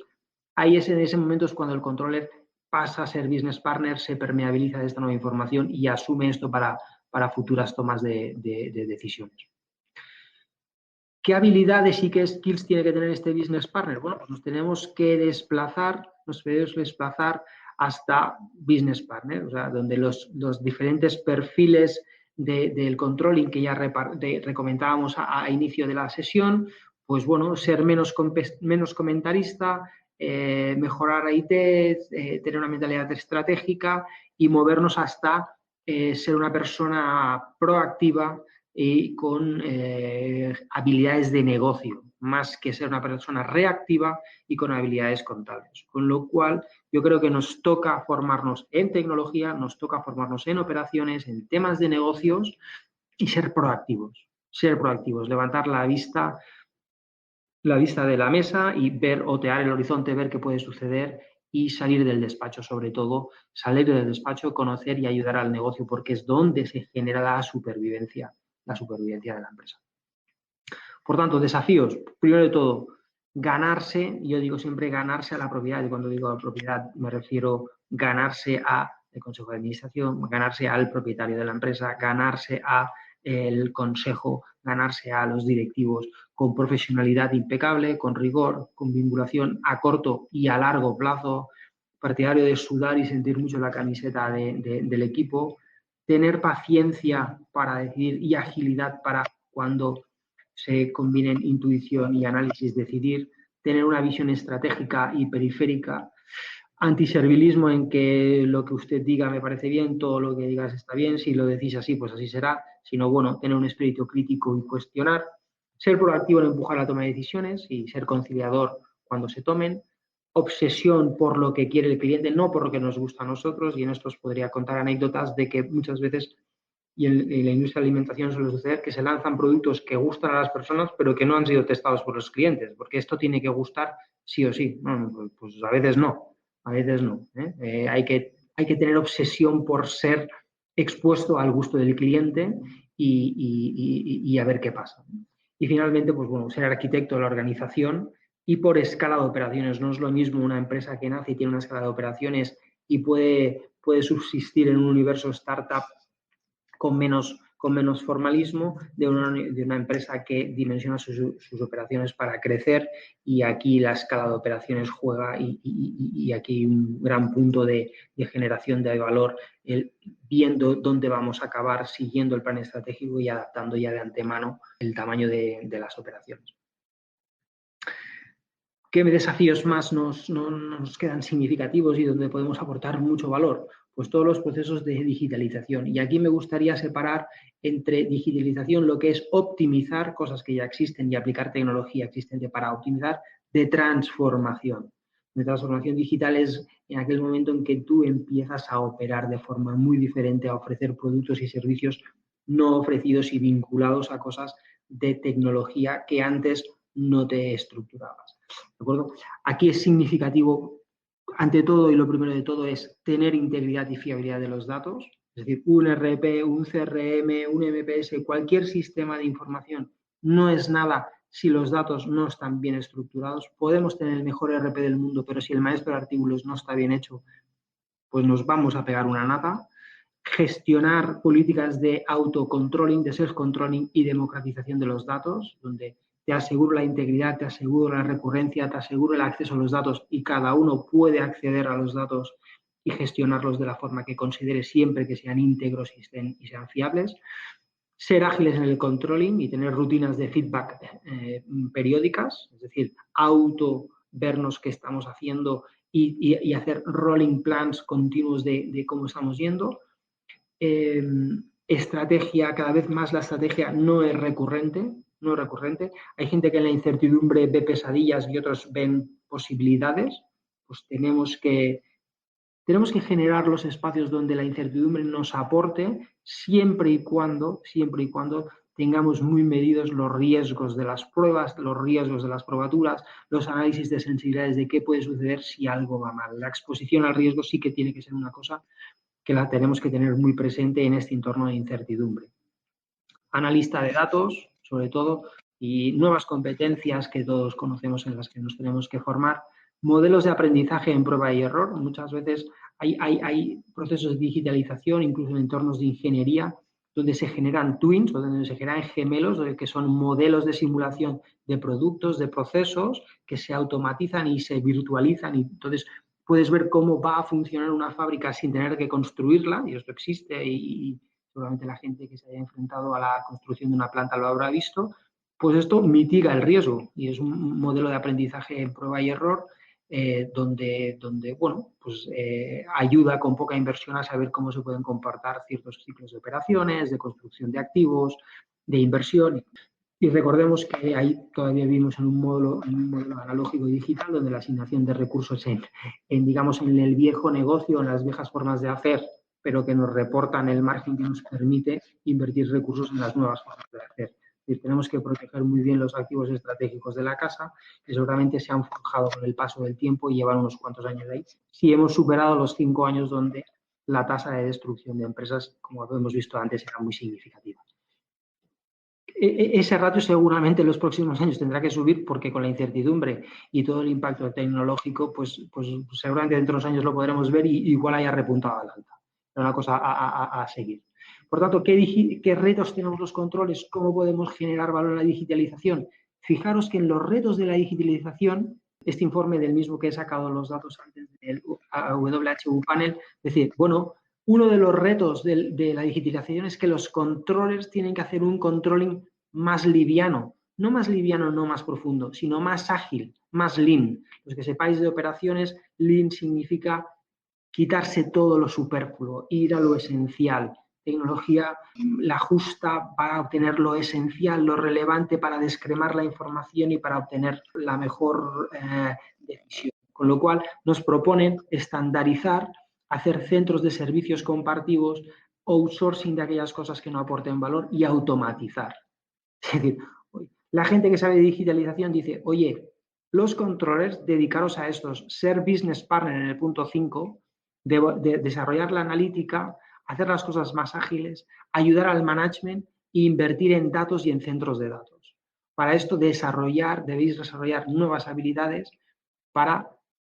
ahí en ese momento es cuando el controller pasa a ser business partner, se permeabiliza de esta nueva información y asume esto para futuras tomas de decisiones. ¿Qué habilidades y qué skills tiene que tener este business partner? Bueno, pues nos tenemos que desplazar hasta business partner, o sea, donde los diferentes perfiles del controlling que ya recomendábamos a inicio de la sesión, pues bueno, ser menos comentarista, mejorar IT, tener una mentalidad estratégica y movernos hasta ser una persona proactiva, y con habilidades de negocio, más que ser una persona reactiva y con habilidades contables. Con lo cual, yo creo que nos toca formarnos en tecnología, nos toca formarnos en operaciones, en temas de negocios y ser proactivos, levantar la vista de la mesa y ver, otear el horizonte, ver qué puede suceder y salir del despacho, sobre todo, salir del despacho, conocer y ayudar al negocio, porque es donde se genera la supervivencia de la empresa. Por tanto, desafíos, primero de todo, ganarse, yo digo siempre ganarse a la propiedad, y cuando digo a la propiedad me refiero ganarse al consejo de administración, ganarse al propietario de la empresa, ganarse al consejo, ganarse a los directivos con profesionalidad impecable, con rigor, con vinculación a corto y a largo plazo, partidario de sudar y sentir mucho la camiseta del equipo, tener paciencia para decidir y agilidad para cuando se combinen intuición y análisis, decidir, tener una visión estratégica y periférica, antiservilismo en que lo que usted diga me parece bien, todo lo que digas está bien, si lo decís así, pues así será, sino bueno, tener un espíritu crítico y cuestionar, ser proactivo en empujar la toma de decisiones y ser conciliador cuando se tomen, obsesión por lo que quiere el cliente, no por lo que nos gusta a nosotros, y en esto os podría contar anécdotas de que muchas veces y en la industria de alimentación suele suceder que se lanzan productos que gustan a las personas, pero que no han sido testados por los clientes, porque esto tiene que gustar sí o sí. No, pues a veces no, hay que tener obsesión por ser expuesto al gusto del cliente y a ver qué pasa. Y finalmente, pues bueno, ser arquitecto de la organización y por escala de operaciones. No es lo mismo una empresa que nace y tiene una escala de operaciones y puede subsistir en un universo startup con menos formalismo de una empresa que dimensiona sus operaciones para crecer, y aquí la escala de operaciones juega y aquí hay un gran punto de generación de valor, viendo dónde vamos a acabar, siguiendo el plan estratégico y adaptando ya de antemano el tamaño de las operaciones. ¿Qué desafíos más nos quedan significativos y donde podemos aportar mucho valor? Pues todos los procesos de digitalización. Y aquí me gustaría separar entre digitalización, lo que es optimizar cosas que ya existen y aplicar tecnología existente para optimizar, de transformación. De transformación digital es en aquel momento en que tú empiezas a operar de forma muy diferente, a ofrecer productos y servicios no ofrecidos y vinculados a cosas de tecnología que antes no te estructurabas. ¿De acuerdo? Aquí es significativo, ante todo y lo primero de todo, es tener integridad y fiabilidad de los datos. Es decir, un RP, un CRM, un MPS, cualquier sistema de información no es nada si los datos no están bien estructurados. Podemos tener el mejor RP del mundo, pero si el maestro de artículos no está bien hecho, pues nos vamos a pegar una nata. Gestionar políticas de autocontrolling, de self-controlling y democratización de los datos, donde te aseguro la integridad, te aseguro la recurrencia, te aseguro el acceso a los datos y cada uno puede acceder a los datos y gestionarlos de la forma que considere, siempre que sean íntegros y sean fiables. Ser ágiles en el controlling y tener rutinas de feedback periódicas, es decir, vernos qué estamos haciendo y hacer rolling plans continuos de cómo estamos yendo. Estrategia, cada vez más la estrategia no es recurrente. Hay gente que en la incertidumbre ve pesadillas y otros ven posibilidades. Pues tenemos que generar los espacios donde la incertidumbre nos aporte, siempre y cuando tengamos muy medidos los riesgos de las pruebas, los riesgos de las probaturas, los análisis de sensibilidades de qué puede suceder si algo va mal. La exposición al riesgo sí que tiene que ser una cosa que la tenemos que tener muy presente en este entorno de incertidumbre. Analista de datos, sobre todo, y nuevas competencias que todos conocemos en las que nos tenemos que formar. Modelos de aprendizaje en prueba y error. Muchas veces hay procesos de digitalización, incluso en entornos de ingeniería, donde se generan twins o donde se generan gemelos, que son modelos de simulación de productos, de procesos que se automatizan y se virtualizan. Y entonces puedes ver cómo va a funcionar una fábrica sin tener que construirla, y esto existe y seguramente la gente que se haya enfrentado a la construcción de una planta lo habrá visto. Pues esto mitiga el riesgo y es un modelo de aprendizaje en prueba y error donde bueno, pues ayuda con poca inversión a saber cómo se pueden comportar ciertos ciclos de operaciones, de construcción de activos, de inversión. Y recordemos que ahí todavía vivimos en un modelo analógico y digital, donde la asignación de recursos digamos, en el viejo negocio, en las viejas formas de hacer, pero que nos reportan el margen que nos permite invertir recursos en las nuevas formas de hacer. Es decir, tenemos que proteger muy bien los activos estratégicos de la casa, que seguramente se han forjado con el paso del tiempo y llevan unos cuantos años de ahí. Si hemos superado los 5 años donde la tasa de destrucción de empresas, como hemos visto antes, era muy significativa. Ese ratio seguramente en los próximos años tendrá que subir, porque con la incertidumbre y todo el impacto tecnológico, pues seguramente dentro de unos años lo podremos ver y igual haya repuntado al alta. Es una cosa a seguir. Por tanto, ¿qué retos tenemos los controles? ¿Cómo podemos generar valor en la digitalización? Fijaros que en los retos de la digitalización, este informe del mismo que he sacado los datos antes del WHU Panel, es decir, bueno, uno de los retos de la digitalización es que los controllers tienen que hacer un controlling más liviano, no más profundo, sino más ágil, más lean. Los que sepáis de operaciones, lean significa quitarse todo lo superfluo, ir a lo esencial. Tecnología, la justa para obtener lo esencial, lo relevante para descremar la información y para obtener la mejor decisión. Con lo cual nos proponen estandarizar, hacer centros de servicios compartidos, outsourcing de aquellas cosas que no aporten valor y automatizar. Es decir, la gente que sabe de digitalización dice, oye, los controllers, dedicaros a estos, ser business partner en el punto 5, de desarrollar la analítica, hacer las cosas más ágiles, ayudar al management e invertir en datos y en centros de datos. Para esto debéis desarrollar nuevas habilidades para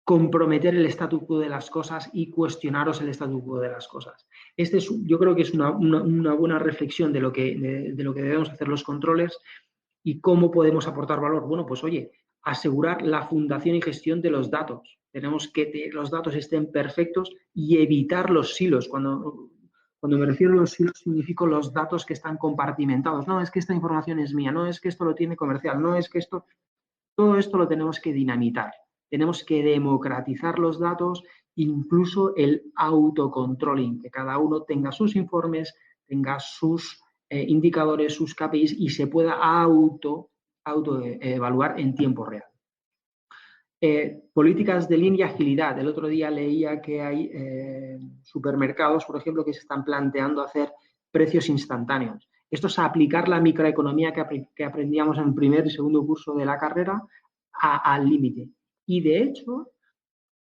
comprometer el statu quo de las cosas y cuestionaros el statu quo de las cosas. Yo creo que es una buena reflexión de lo que debemos hacer los controllers y cómo podemos aportar valor. Bueno, pues oye, asegurar la fundación y gestión de los datos. Tenemos que los datos estén perfectos y evitar los silos. Cuando me refiero a los silos, significo los datos que están compartimentados. No, es que esta información es mía, no es que esto lo tiene comercial, no es que esto... Todo esto lo tenemos que dinamitar. Tenemos que democratizar los datos, incluso el autocontrolling, que cada uno tenga sus informes, tenga sus indicadores, sus KPIs y se pueda autoevaluar en tiempo real. Políticas de lean y agilidad. El otro día leía que hay supermercados, por ejemplo, que se están planteando hacer precios instantáneos. Esto es aplicar la microeconomía que aprendíamos en primer y segundo curso de la carrera al límite. Y de hecho,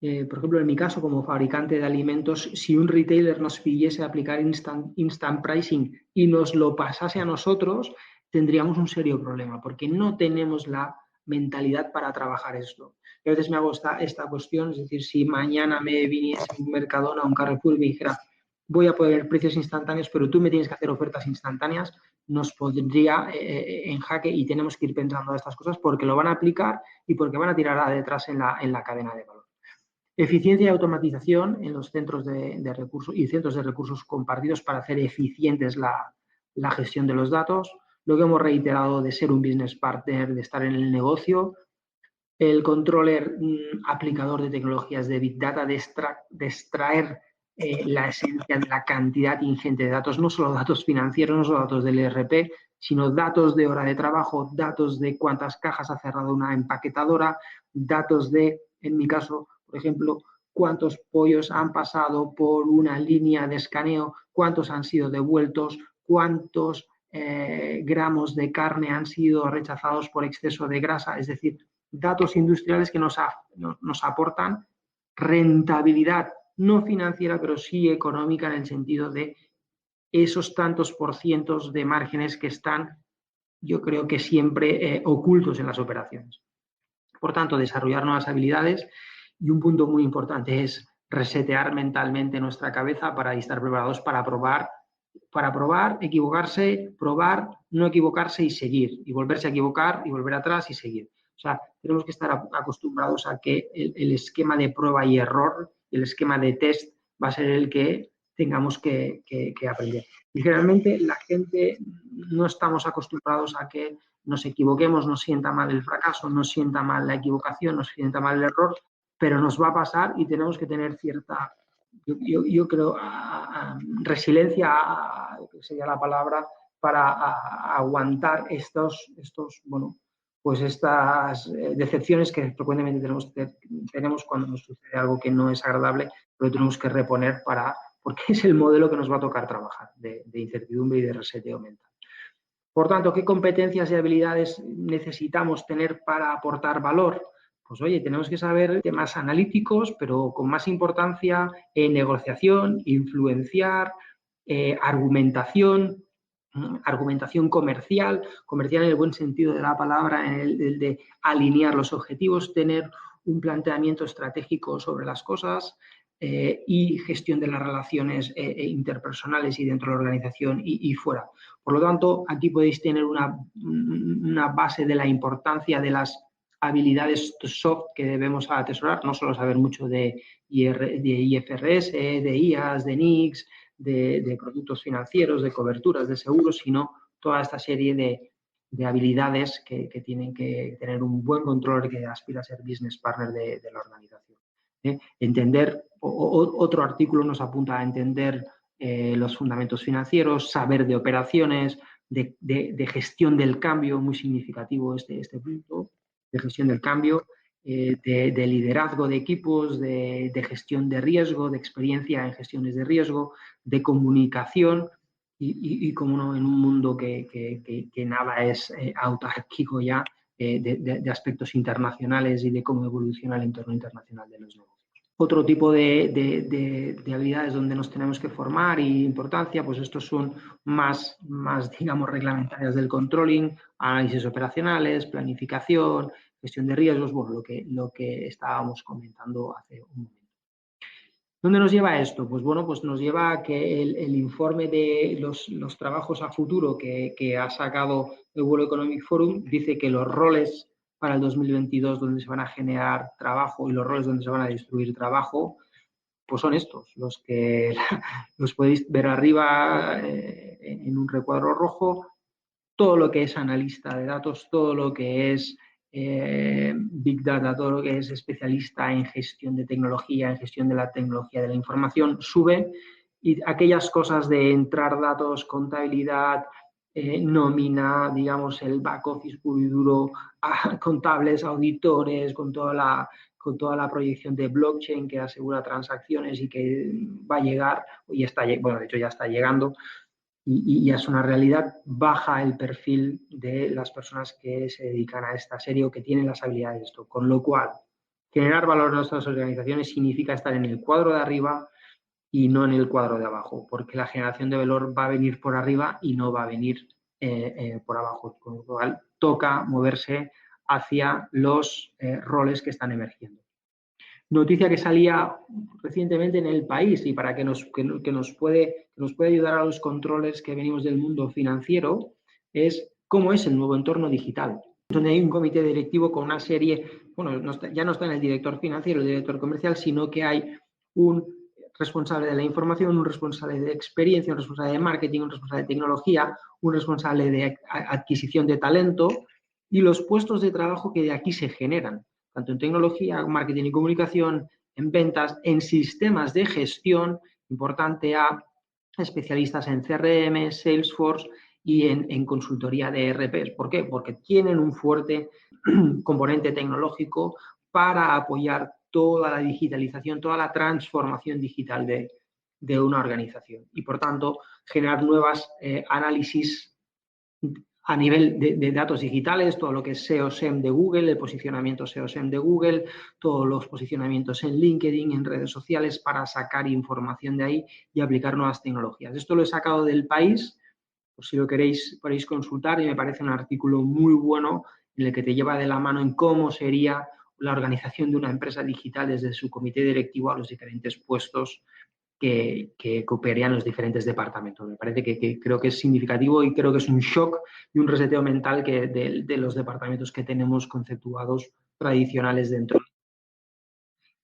por ejemplo, en mi caso, como fabricante de alimentos, si un retailer nos pidiese aplicar instant pricing y nos lo pasase a nosotros, tendríamos un serio problema, porque no tenemos la mentalidad para trabajar esto. Yo a veces me hago esta cuestión, es decir, si mañana me viniese un Mercadona, un Carrefour y me dijera, voy a poner precios instantáneos, pero tú me tienes que hacer ofertas instantáneas, nos pondría en jaque y tenemos que ir pensando a estas cosas porque lo van a aplicar y porque van a tirar a detrás en la cadena de valor. Eficiencia y automatización en los centros de recursos y centros de recursos compartidos para hacer eficientes la gestión de los datos. Lo que hemos reiterado de ser un business partner, de estar en el negocio. El controller aplicador de tecnologías de Big Data, de extraer la esencia de la cantidad ingente de datos, no solo datos financieros, no solo datos del ERP, sino datos de hora de trabajo, datos de cuántas cajas ha cerrado una empaquetadora, datos de, en mi caso, por ejemplo, cuántos pollos han pasado por una línea de escaneo, cuántos han sido devueltos, cuántos gramos de carne han sido rechazados por exceso de grasa, es decir, datos industriales que nos aportan rentabilidad, no financiera, pero sí económica, en el sentido de esos tantos por cientos de márgenes que están, yo creo que siempre ocultos en las operaciones. Por tanto, desarrollar nuevas habilidades y un punto muy importante es resetear mentalmente nuestra cabeza para estar preparados para probar, equivocarse, probar, no equivocarse y seguir, y volverse a equivocar y volver atrás y seguir. O sea, tenemos que estar acostumbrados a que el esquema de prueba y error, el esquema de test, va a ser el que tengamos que aprender. Y generalmente la gente no estamos acostumbrados a que nos equivoquemos, nos sienta mal el fracaso, nos sienta mal la equivocación, nos sienta mal el error, pero nos va a pasar y tenemos que tener cierta, yo creo, resiliencia, que sería la palabra, para aguantar estas decepciones que frecuentemente tenemos cuando nos sucede algo que no es agradable, pero tenemos que reponer porque es el modelo que nos va a tocar trabajar, de incertidumbre y de reseteo mental. Por tanto, ¿qué competencias y habilidades necesitamos tener para aportar valor? Pues oye, tenemos que saber temas analíticos, pero con más importancia en negociación, influenciar, argumentación comercial en el buen sentido de la palabra, en el de alinear los objetivos, tener un planteamiento estratégico sobre las cosas, y gestión de las relaciones interpersonales y dentro de la organización y fuera. Por lo tanto, aquí podéis tener una base de la importancia de las habilidades soft que debemos atesorar, no solo saber mucho de IFRS, de IAS, de NICS, de productos financieros, de coberturas, de seguros, sino toda esta serie de habilidades que tienen que tener un buen control que aspira a ser business partner de la organización. Entender, otro artículo nos apunta a entender los fundamentos financieros, saber de operaciones, de gestión del cambio, muy significativo este punto, de gestión del cambio, de liderazgo de equipos, de gestión de riesgo, de experiencia en gestiones de riesgo, de comunicación y como no, en un mundo que nada es autárquico ya, de aspectos internacionales y de cómo evoluciona el entorno internacional de los negocios. Otro tipo de habilidades donde nos tenemos que formar y importancia, pues estos son más digamos, reglamentarias del controlling, análisis operacionales, planificación, gestión de riesgos, bueno, lo que estábamos comentando hace un momento. ¿Dónde nos lleva esto? Pues bueno, pues nos lleva a que el informe de los trabajos a futuro que ha sacado el World Economic Forum dice que los roles para el 2022 donde se van a generar trabajo y los roles donde se van a destruir trabajo, pues son estos, los que los podéis ver arriba en un recuadro rojo, todo lo que es analista de datos, todo lo que es Big Data, todo lo que es especialista en gestión de tecnología, en gestión de la tecnología de la información, sube, y aquellas cosas de entrar datos, contabilidad, nómina, digamos, el back office puro y duro, contables, auditores, con toda la proyección de blockchain que asegura transacciones y que va a llegar, y bueno, de hecho ya está llegando, y es una realidad, baja el perfil de las personas que se dedican a esta serie o que tienen las habilidades de esto. Con lo cual, generar valor en nuestras organizaciones significa estar en el cuadro de arriba y no en el cuadro de abajo, porque la generación de valor va a venir por arriba y no va a venir por abajo. Con lo cual, toca moverse hacia los roles que están emergiendo. Noticia que salía recientemente en El País y para que nos puede ayudar a los controles que venimos del mundo financiero es cómo es el nuevo entorno digital, donde hay un comité directivo con una serie, bueno, ya no está en el director financiero, el director comercial, sino que hay un responsable de la información, un responsable de experiencia, un responsable de marketing, un responsable de tecnología, un responsable de adquisición de talento y los puestos de trabajo que de aquí se generan, tanto en tecnología, marketing y comunicación, en ventas, en sistemas de gestión, importante a especialistas en CRM, Salesforce y en consultoría de ERPs. ¿Por qué? Porque tienen un fuerte componente tecnológico para apoyar toda la digitalización, toda la transformación digital de una organización y, por tanto, generar nuevas análisis a nivel de datos digitales, todo lo que es SEO-SEM de Google, el posicionamiento SEO-SEM de Google, todos los posicionamientos en LinkedIn, en redes sociales, para sacar información de ahí y aplicar nuevas tecnologías. Esto lo he sacado del País, por si lo queréis, podéis consultar, y me parece un artículo muy bueno en el que te lleva de la mano en cómo sería la organización de una empresa digital desde su comité directivo a los diferentes puestos que cooperan los diferentes departamentos. Me parece que creo que es significativo y creo que es un shock y un reseteo mental de los departamentos que tenemos conceptuados tradicionales dentro.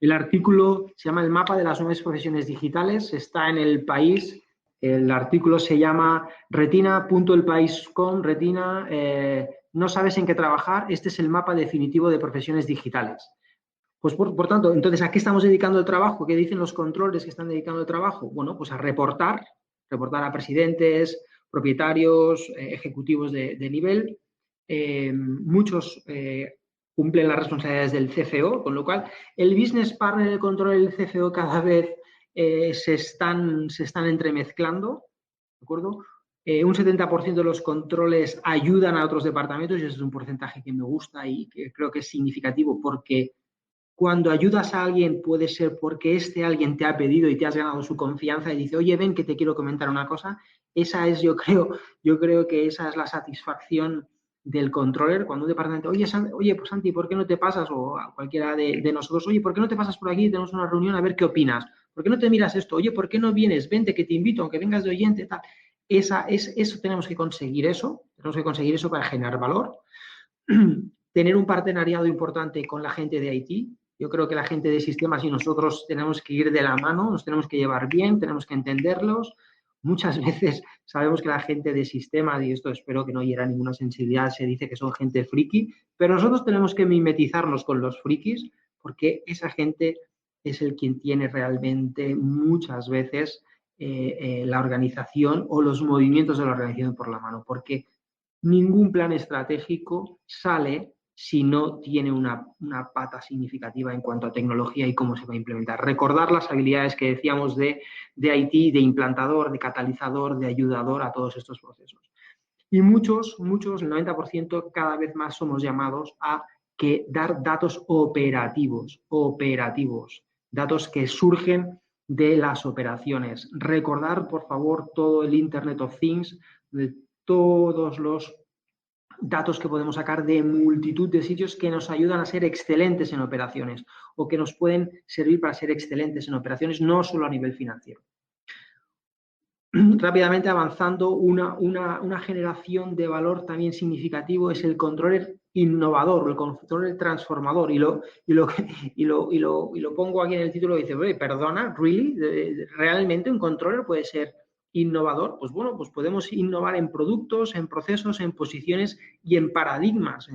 El artículo se llama El mapa de las nuevas profesiones digitales, está en El País. El artículo se llama retina.elpaís.com, Retina, no sabes en qué trabajar, este es el mapa definitivo de profesiones digitales. Pues por tanto, entonces, ¿a qué estamos dedicando el trabajo? ¿Qué dicen los controles que están dedicando el trabajo? Bueno, pues a reportar a presidentes, propietarios, ejecutivos de nivel. Muchos cumplen las responsabilidades del CFO, con lo cual el business partner, el control del CFO cada vez se están entremezclando, ¿de acuerdo? Un 70% de los controles ayudan a otros departamentos y ese es un porcentaje que me gusta y que creo que es significativo porque cuando ayudas a alguien puede ser porque este alguien te ha pedido y te has ganado su confianza y dice, oye, ven que te quiero comentar una cosa. Esa es, yo creo que esa es la satisfacción del controller. Cuando un departamento, oye, pues Santi, ¿por qué no te pasas? O a cualquiera de nosotros, oye, ¿por qué no te pasas por aquí? Tenemos una reunión a ver qué opinas. ¿Por qué no te miras esto? Oye, ¿por qué no vienes? Vente, que te invito, aunque vengas de oyente, tal. Eso tenemos que conseguir eso. Tenemos que conseguir eso para generar valor. Tener un partenariado importante con la gente de IT. Yo creo que la gente de sistemas y nosotros tenemos que ir de la mano, nos tenemos que llevar bien, tenemos que entenderlos. Muchas veces sabemos que la gente de sistemas, y esto espero que no hiera ninguna sensibilidad, se dice que son gente friki, pero nosotros tenemos que mimetizarnos con los frikis porque esa gente es el quien tiene realmente muchas veces la organización o los movimientos de la organización por la mano, porque ningún plan estratégico sale si no tiene una pata significativa en cuanto a tecnología y cómo se va a implementar. Recordar las habilidades que decíamos de IT, de implantador, de catalizador, de ayudador a todos estos procesos. Y muchos, el 90%, cada vez más somos llamados a que dar datos operativos, datos que surgen de las operaciones. Recordar, por favor, todo el Internet of Things, de todos los datos que podemos sacar de multitud de sitios que nos ayudan a ser excelentes en operaciones o que nos pueden servir para ser excelentes en operaciones, no solo a nivel financiero. Rápidamente avanzando, una generación de valor también significativo es el controller innovador, el controller transformador, y lo pongo aquí en el título y dice, perdona, ¿really? ¿Realmente un controller puede ser innovador? Pues bueno, pues podemos innovar en productos, en procesos, en posiciones y en paradigmas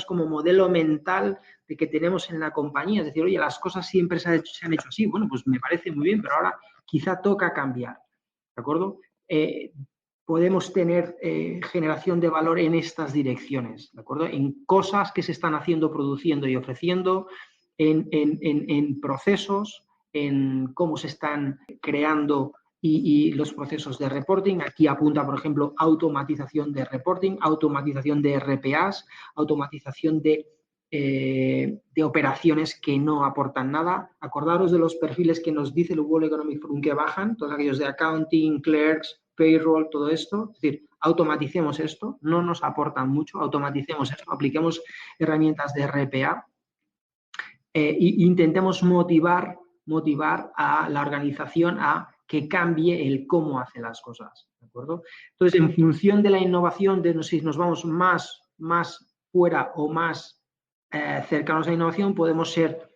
como modelo mental de que tenemos en la compañía. Es decir, oye, las cosas siempre se han hecho así. Bueno, pues me parece muy bien, pero ahora quizá toca cambiar. ¿De acuerdo? Podemos tener generación de valor en estas direcciones, ¿de acuerdo? En cosas que se están haciendo, produciendo y ofreciendo, en procesos, en cómo se están creando y los procesos de reporting. Aquí apunta, por ejemplo, automatización de reporting, automatización de RPAs, automatización de operaciones que no aportan nada. Acordaros de los perfiles que nos dice el World Economic Forum que bajan, todos aquellos de accounting, clerks, payroll, todo esto. Es decir, automaticemos esto, no nos aportan mucho, automaticemos esto, apliquemos herramientas de RPA e intentemos motivar a la organización a que cambie el cómo hace las cosas, ¿de acuerdo? Entonces, en función de la innovación, de si nos vamos más fuera o más cercanos a la innovación, podemos ser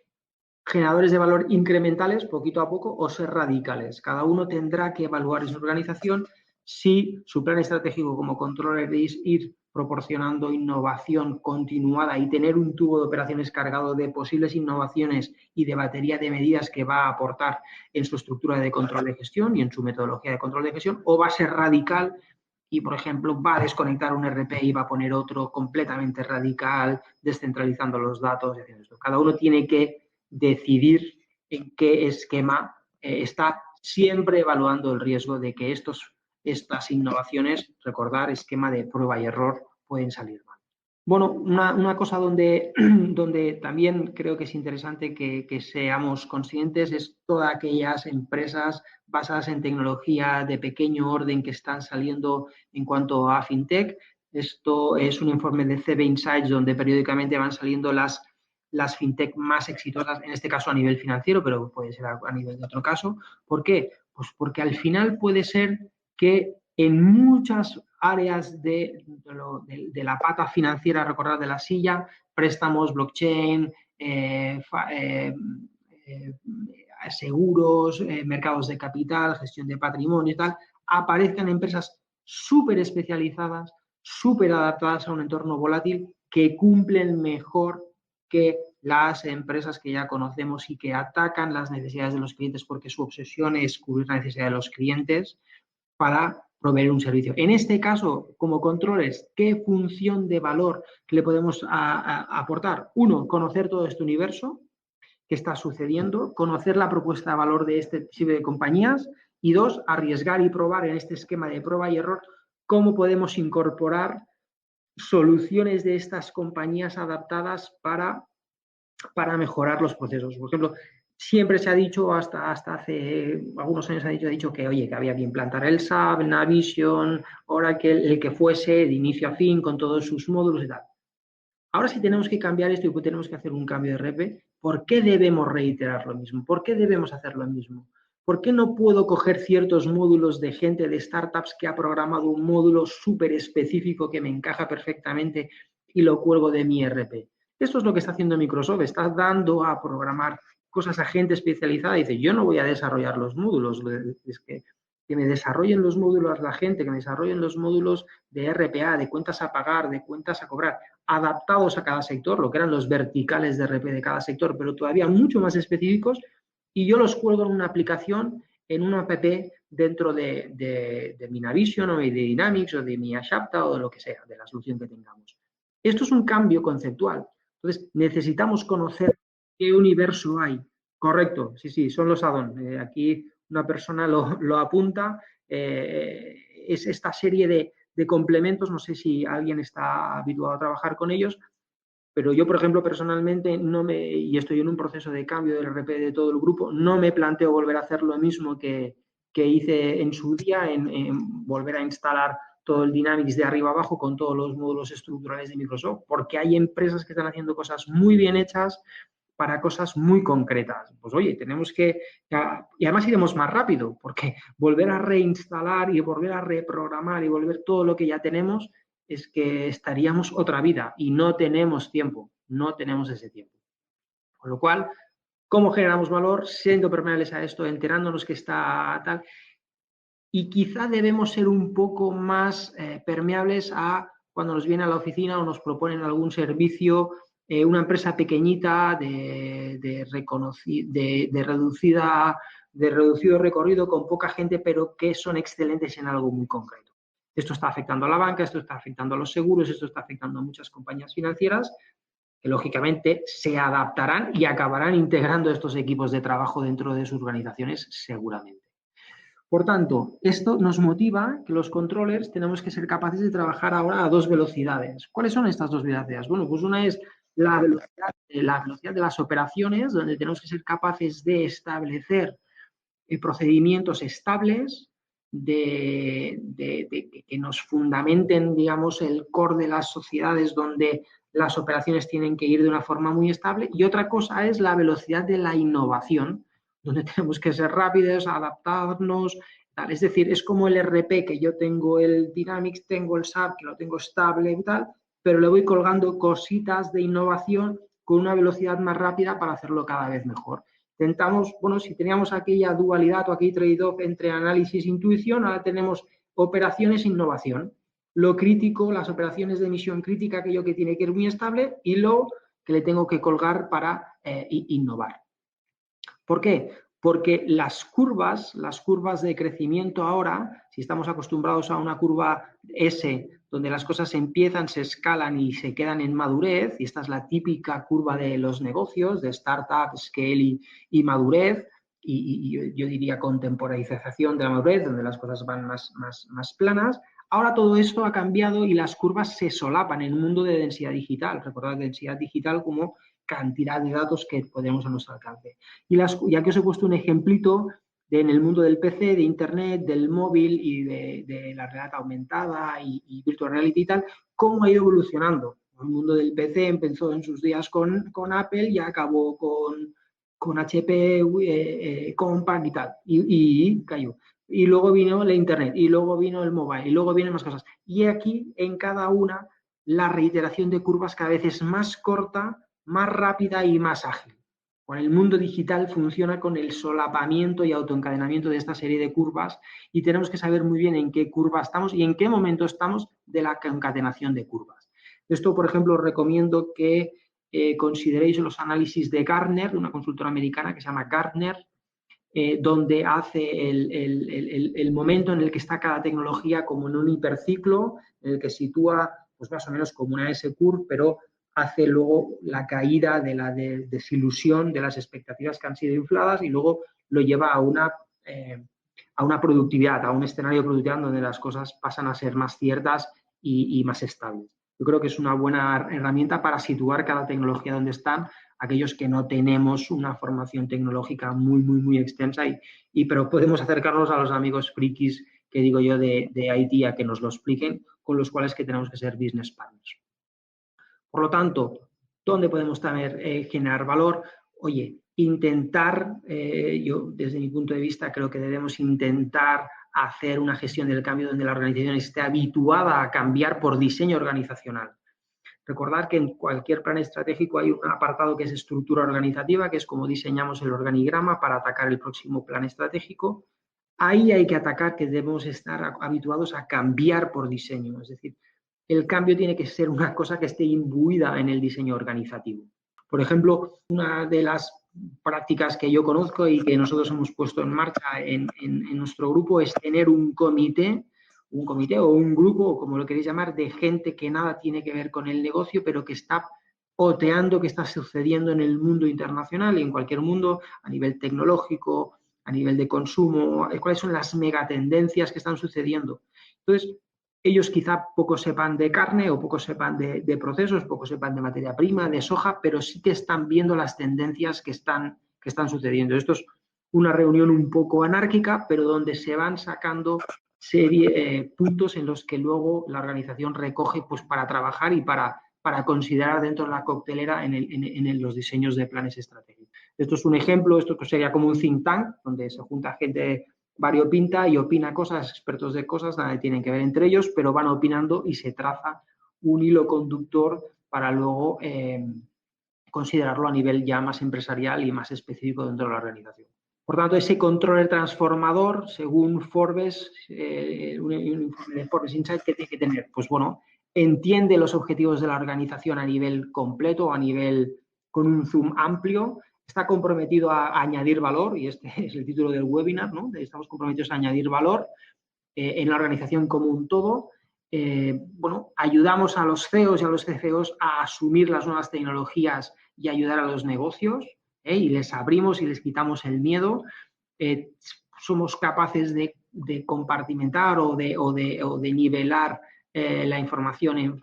generadores de valor incrementales poquito a poco o ser radicales. Cada uno tendrá que evaluar en su organización si su plan estratégico como controller es ir proporcionando innovación continuada y tener un tubo de operaciones cargado de posibles innovaciones y de batería de medidas que va a aportar en su estructura de control de gestión y en su metodología de control de gestión, o va a ser radical y, por ejemplo, va a desconectar un RP y va a poner otro completamente radical, descentralizando los datos. Cada uno tiene que decidir en qué esquema está, siempre evaluando el riesgo de que estas innovaciones, recordar, esquema de prueba y error, pueden salir mal. Bueno, una cosa donde también creo que es interesante que seamos conscientes es todas aquellas empresas basadas en tecnología de pequeño orden que están saliendo en cuanto a FinTech. Esto es un informe de CB Insights donde periódicamente van saliendo las FinTech más exitosas, en este caso a nivel financiero, pero puede ser a nivel de otro caso. ¿Por qué? Pues porque al final puede ser que en muchas áreas de la pata financiera, recordad, de la silla, préstamos, blockchain, seguros, mercados de capital, gestión de patrimonio y tal, aparezcan empresas súper especializadas, súper adaptadas a un entorno volátil que cumplen mejor que las empresas que ya conocemos y que atacan las necesidades de los clientes porque su obsesión es cubrir la necesidad de los clientes para proveer un servicio. En este caso, como controles, ¿qué función de valor le podemos aportar? Uno, conocer todo este universo que está sucediendo, conocer la propuesta de valor de este tipo de compañías y dos, arriesgar y probar en este esquema de prueba y error cómo podemos incorporar soluciones de estas compañías adaptadas para mejorar los procesos. Por ejemplo, siempre se ha dicho, hasta hace algunos años se ha dicho que, oye, que había que implantar el SAP, el Navision, Oracle, el que fuese, de inicio a fin, con todos sus módulos y tal. Ahora sí tenemos que cambiar esto y tenemos que hacer un cambio de RP. ¿Por qué debemos reiterar lo mismo? ¿Por qué debemos hacer lo mismo? ¿Por qué no puedo coger ciertos módulos de gente de startups que ha programado un módulo súper específico que me encaja perfectamente y lo cuelgo de mi RP? Esto es lo que está haciendo Microsoft. Está dando a programar cosas a gente especializada y dice, yo no voy a desarrollar los módulos, es que me desarrollen los módulos la gente, que me desarrollen los módulos de RPA, de cuentas a pagar, de cuentas a cobrar, adaptados a cada sector, lo que eran los verticales de RP de cada sector, pero todavía mucho más específicos, y yo los cuelgo en una aplicación, en una app dentro de mi Navision o de Dynamics o de mi Ashapta o de lo que sea, de la solución que tengamos. Esto es un cambio conceptual. Entonces, necesitamos conocer qué universo hay. Correcto, sí, son los add-on. Aquí una persona lo apunta. Es esta serie de complementos, no sé si alguien está habituado a trabajar con ellos, pero yo, por ejemplo, personalmente, y estoy en un proceso de cambio del RP de todo el grupo, no me planteo volver a hacer lo mismo que hice en su día, en volver a instalar todo el Dynamics de arriba abajo con todos los módulos estructurales de Microsoft, porque hay empresas que están haciendo cosas muy bien hechas para cosas muy concretas. Pues oye, tenemos que, y además iremos más rápido, porque volver a reinstalar y volver a reprogramar y volver todo lo que ya tenemos es que estaríamos otra vida y no tenemos tiempo, no tenemos ese tiempo. Con lo cual, ¿cómo generamos valor? Siendo permeables a esto, enterándonos que está tal. Y quizá debemos ser un poco más permeables a cuando nos viene a la oficina o nos proponen algún servicio, una empresa pequeñita de reducido recorrido con poca gente, pero que son excelentes en algo muy concreto. Esto está afectando a la banca, esto está afectando a los seguros, esto está afectando a muchas compañías financieras que lógicamente se adaptarán y acabarán integrando estos equipos de trabajo dentro de sus organizaciones seguramente. Por tanto, esto nos motiva que los controllers tenemos que ser capaces de trabajar ahora a dos velocidades. ¿Cuáles son estas dos velocidades? Bueno, pues una es la velocidad de las operaciones, donde tenemos que ser capaces de establecer procedimientos estables que nos fundamenten, digamos, el core de las sociedades donde las operaciones tienen que ir de una forma muy estable. Y otra cosa es la velocidad de la innovación, donde tenemos que ser rápidos, adaptarnos, tal. Es decir, es como el RP, que yo tengo el Dynamics, tengo el SAP, que lo tengo estable y tal, pero le voy colgando cositas de innovación con una velocidad más rápida para hacerlo cada vez mejor. Intentamos, bueno, si teníamos aquella dualidad o aquel trade-off entre análisis e intuición, ahora tenemos operaciones e innovación. Lo crítico, las operaciones de misión crítica, aquello que tiene que ir muy estable, y lo que le tengo que colgar para innovar. ¿Por qué? Porque las curvas de crecimiento ahora, si estamos acostumbrados a una curva S, donde las cosas empiezan, se escalan y se quedan en madurez, y esta es la típica curva de los negocios, de startup, scale y madurez, y yo diría contemporalización de la madurez, donde las cosas van más planas. Ahora todo esto ha cambiado y las curvas se solapan en un mundo de densidad digital. Recordad densidad digital como cantidad de datos que podemos a nuestro alcance. Y ya que os he puesto un ejemplito en el mundo del PC, de Internet, del móvil y de la realidad aumentada y virtual reality y tal, cómo ha ido evolucionando. El mundo del PC empezó en sus días con Apple y acabó con HP, Compaq y tal, y cayó. Y luego vino la Internet, y luego vino el mobile, y luego vienen más cosas. Y aquí, en cada una, la reiteración de curvas cada vez es más corta, más rápida y más ágil. Con el mundo digital funciona con el solapamiento y autoencadenamiento de esta serie de curvas y tenemos que saber muy bien en qué curva estamos y en qué momento estamos de la concatenación de curvas. Esto, por ejemplo, os recomiendo que consideréis los análisis de Gartner, una consultora americana que se llama Gartner, donde hace el momento en el que está cada tecnología como en un hiperciclo, en el que sitúa pues más o menos como una S-curve, pero hace luego la caída de la desilusión de las expectativas que han sido infladas y luego lo lleva a una productividad, a un escenario productivo donde las cosas pasan a ser más ciertas y más estables. Yo creo que es una buena herramienta para situar cada tecnología donde están aquellos que no tenemos una formación tecnológica muy extensa, pero podemos acercarnos a los amigos frikis que digo yo de IT a que nos lo expliquen, con los cuales que tenemos que ser business partners. Por lo tanto, ¿dónde podemos también generar valor? Oye, intentar, yo desde mi punto de vista creo que debemos intentar hacer una gestión del cambio donde la organización esté habituada a cambiar por diseño organizacional. Recordar que en cualquier plan estratégico hay un apartado que es estructura organizativa, que es como diseñamos el organigrama para atacar el próximo plan estratégico. Ahí hay que atacar que debemos estar habituados a cambiar por diseño, es decir, el cambio tiene que ser una cosa que esté imbuida en el diseño organizativo. Por ejemplo, una de las prácticas que yo conozco y que nosotros hemos puesto en marcha en nuestro grupo es tener un comité o un grupo, o como lo queréis llamar, de gente que nada tiene que ver con el negocio, pero que está oteando qué está sucediendo en el mundo internacional y en cualquier mundo, a nivel tecnológico, a nivel de consumo, cuáles son las megatendencias que están sucediendo. Entonces, ellos quizá poco sepan de carne o poco sepan de procesos, poco sepan de materia prima, de soja, pero sí que están viendo las tendencias que están sucediendo. Esto es una reunión un poco anárquica, pero donde se van sacando puntos en los que luego la organización recoge pues, para trabajar y para considerar dentro de la coctelera en los diseños de planes estratégicos. Esto es un ejemplo, esto sería como un think tank, donde se junta gente variopinta y opina cosas, expertos de cosas, nada tienen que ver entre ellos, pero van opinando y se traza un hilo conductor para luego considerarlo a nivel ya más empresarial y más específico dentro de la organización. Por tanto, ese control transformador, según Forbes, un informe de Forbes Insight, ¿qué tiene que tener? Pues bueno, entiende los objetivos de la organización a nivel completo, a nivel con un zoom amplio, está comprometido a añadir valor, y este es el título del webinar, ¿no? Estamos comprometidos a añadir valor en la organización como un todo. Bueno, ayudamos a los CEOs y a los CFOs a asumir las nuevas tecnologías y ayudar a los negocios, y les abrimos y les quitamos el miedo. Somos capaces de compartimentar o de nivelar la información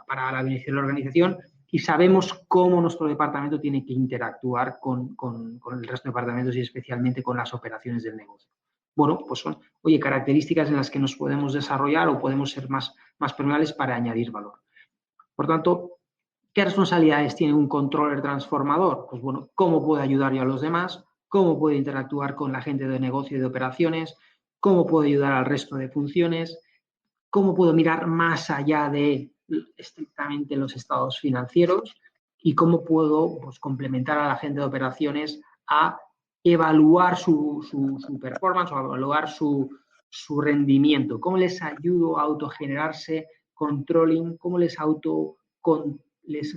para la beneficio de la organización y sabemos cómo nuestro departamento tiene que interactuar con el resto de departamentos y especialmente con las operaciones del negocio. Bueno, pues son, oye, características en las que nos podemos desarrollar o podemos ser más permeables para añadir valor. Por tanto, ¿qué responsabilidades tiene un controller transformador? Pues bueno, ¿cómo puedo ayudar yo a los demás? ¿Cómo puedo interactuar con la gente de negocio y de operaciones? ¿Cómo puedo ayudar al resto de funciones? ¿Cómo puedo mirar más allá de estrictamente los estados financieros? ¿Y cómo puedo pues, complementar a la gente de operaciones a evaluar su performance o evaluar su rendimiento? ¿Cómo les ayudo a autogenerarse controlling? ¿Cómo les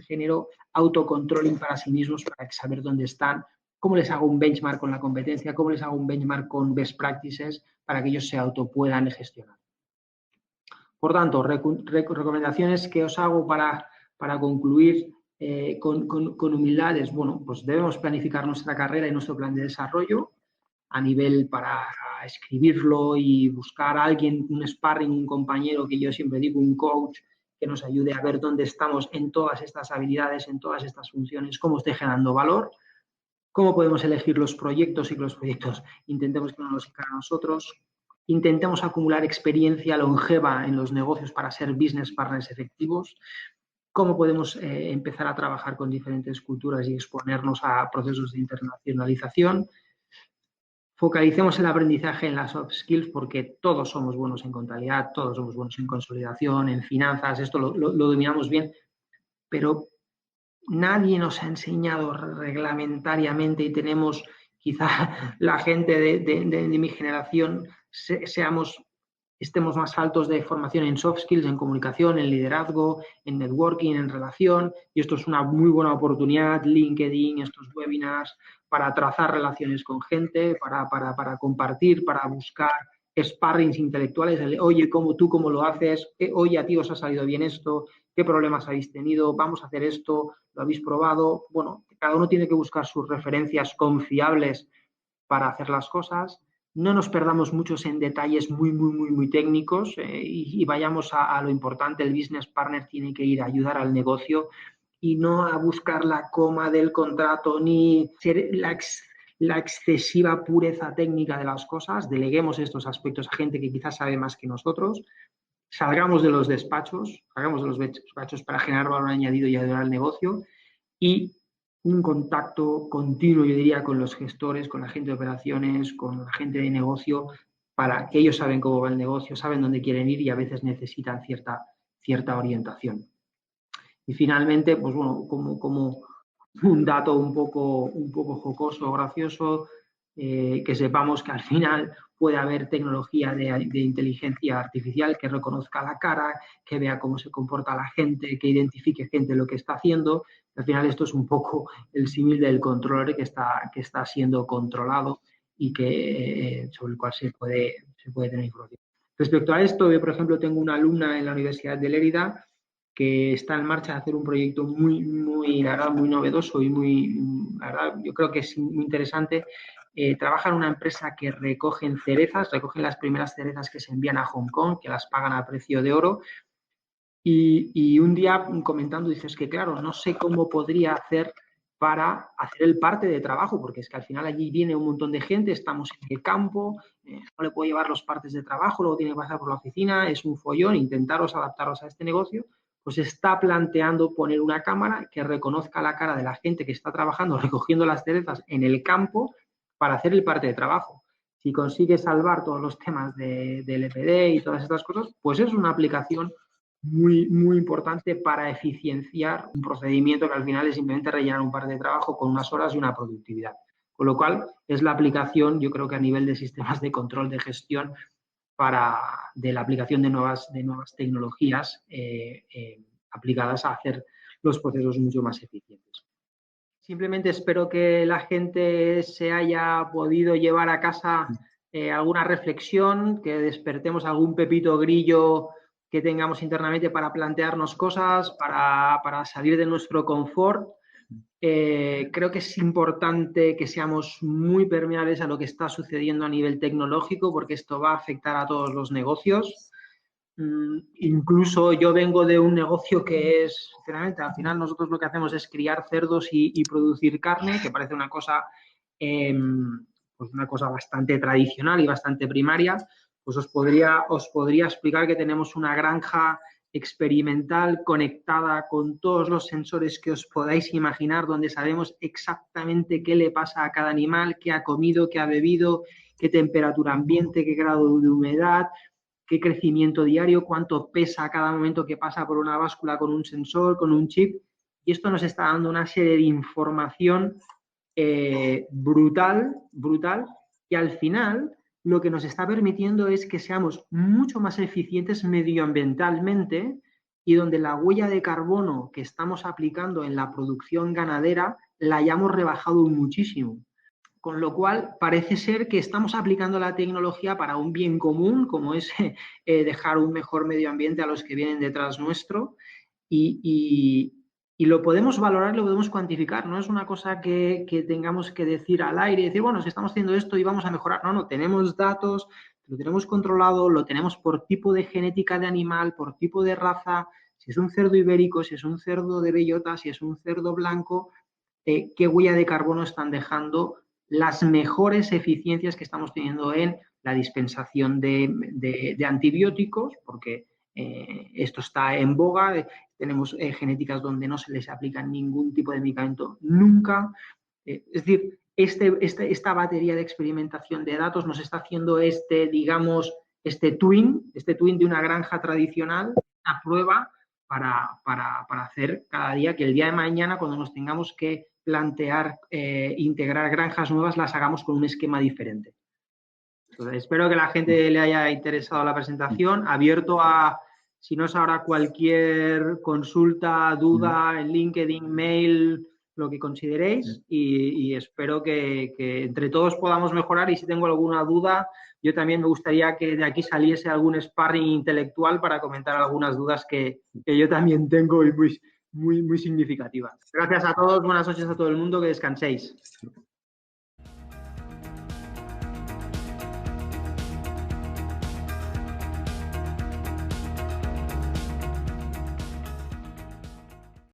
genero autocontrolling para sí mismos para saber dónde están? ¿Cómo les hago un benchmark con la competencia? ¿Cómo les hago un benchmark con best practices para que ellos se puedan gestionar? Por tanto, recomendaciones que os hago para concluir con humildad es, bueno, pues debemos planificar nuestra carrera y nuestro plan de desarrollo a nivel para escribirlo y buscar a alguien, un sparring, un compañero, que yo siempre digo, un coach, que nos ayude a ver dónde estamos en todas estas habilidades, en todas estas funciones, cómo esté generando valor, cómo podemos elegir los proyectos y que los proyectos intentemos que no nos sigan a nosotros, intentemos acumular experiencia longeva en los negocios para ser business partners efectivos, cómo podemos empezar a trabajar con diferentes culturas y exponernos a procesos de internacionalización. Focalicemos el aprendizaje en las soft skills porque todos somos buenos en contabilidad, todos somos buenos en consolidación, en finanzas, esto lo dominamos bien, pero nadie nos ha enseñado reglamentariamente y tenemos, quizá la gente de mi generación, seamos estemos más altos de formación en soft skills, en comunicación, en liderazgo, en networking, en relación, y esto es una muy buena oportunidad, LinkedIn, estos webinars, para trazar relaciones con gente, para compartir, para buscar sparrings intelectuales, oye, ¿cómo lo haces? Oye, a ti os ha salido bien esto, ¿qué problemas habéis tenido? Vamos a hacer esto, ¿lo habéis probado? Bueno, cada uno tiene que buscar sus referencias confiables para hacer las cosas. No nos perdamos muchos en detalles muy técnicos y vayamos a lo importante. El business partner tiene que ir a ayudar al negocio y no a buscar la coma del contrato ni ser la excesiva pureza técnica de las cosas. Deleguemos estos aspectos a gente que quizás sabe más que nosotros. Salgamos de los despachos para generar valor añadido y ayudar al negocio y un contacto continuo, yo diría, con los gestores, con la gente de operaciones, con la gente de negocio, para que ellos saben cómo va el negocio, saben dónde quieren ir y a veces necesitan cierta orientación. Y finalmente, pues bueno, como un dato un poco jocoso o gracioso, que sepamos que al final puede haber tecnología de inteligencia artificial que reconozca la cara, que vea cómo se comporta la gente, que identifique gente lo que está haciendo. Al final esto es un poco el símil del controller que está siendo controlado y sobre el cual se puede tener información. Respecto a esto, yo, por ejemplo, tengo una alumna en la Universidad de Lérida que está en marcha de hacer un proyecto la verdad, muy novedoso y la verdad, yo creo que es muy interesante. Trabaja en una empresa que recogen las primeras cerezas que se envían a Hong Kong, que las pagan a precio de oro. Y un día comentando dices que, claro, no sé cómo podría hacer para hacer el parte de trabajo, porque es que al final allí viene un montón de gente, estamos en el campo, no le puedo llevar los partes de trabajo, luego tiene que pasar por la oficina, es un follón, intentaros adaptaros a este negocio. Pues está planteando poner una cámara que reconozca la cara de la gente que está trabajando, recogiendo las cerezas en el campo para hacer el parte de trabajo. Si consigue salvar todos los temas del EPD y todas estas cosas, pues es una aplicación muy importante para eficienciar un procedimiento que al final es simplemente rellenar un par de trabajo con unas horas y una productividad. Con lo cual, es la aplicación, yo creo que a nivel de sistemas de control de gestión, de la aplicación de nuevas tecnologías aplicadas a hacer los procesos mucho más eficientes. Simplemente espero que la gente se haya podido llevar a casa alguna reflexión, que despertemos algún pepito grillo que tengamos internamente para plantearnos cosas, para salir de nuestro confort. Creo que es importante que seamos muy permeables a lo que está sucediendo a nivel tecnológico, porque esto va a afectar a todos los negocios. Incluso yo vengo de un negocio que es, sinceramente, al final nosotros lo que hacemos es criar cerdos y producir carne, que parece una cosa, pues una cosa bastante tradicional y bastante primaria. Pues os podría explicar que tenemos una granja experimental conectada con todos los sensores que os podáis imaginar, donde sabemos exactamente qué le pasa a cada animal, qué ha comido, qué ha bebido, qué temperatura ambiente, qué grado de humedad, qué crecimiento diario, cuánto pesa a cada momento que pasa por una báscula con un sensor, con un chip. Y esto nos está dando una serie de información brutal, y al final lo que nos está permitiendo es que seamos mucho más eficientes medioambientalmente y donde la huella de carbono que estamos aplicando en la producción ganadera la hayamos rebajado muchísimo. Con lo cual, parece ser que estamos aplicando la tecnología para un bien común, como es dejar un mejor medio ambiente a los que vienen detrás nuestro. Y lo podemos valorar, lo podemos cuantificar. No es una cosa que tengamos que decir al aire, decir, bueno, si estamos haciendo esto y vamos a mejorar. No, tenemos datos, lo tenemos controlado, lo tenemos por tipo de genética de animal, por tipo de raza, si es un cerdo ibérico, si es un cerdo de bellota, si es un cerdo blanco, qué huella de carbono están dejando, las mejores eficiencias que estamos teniendo en la dispensación de antibióticos, porque esto está en boga, tenemos genéticas donde no se les aplica ningún tipo de medicamento nunca. Es decir, esta batería de experimentación de datos nos está haciendo digamos, este twin de una granja tradicional, una prueba para hacer cada día que el día de mañana, cuando nos tengamos que plantear integrar granjas nuevas, las hagamos con un esquema diferente. Entonces, espero que la gente le haya interesado la presentación. Abierto a, si no es ahora, cualquier consulta, duda en LinkedIn, mail, lo que consideréis. Y espero que entre todos podamos mejorar. Y si tengo alguna duda, yo también me gustaría que de aquí saliese algún sparring intelectual para comentar algunas dudas que yo también tengo y muy significativas. Gracias a todos. Buenas noches a todo el mundo. Que descanséis.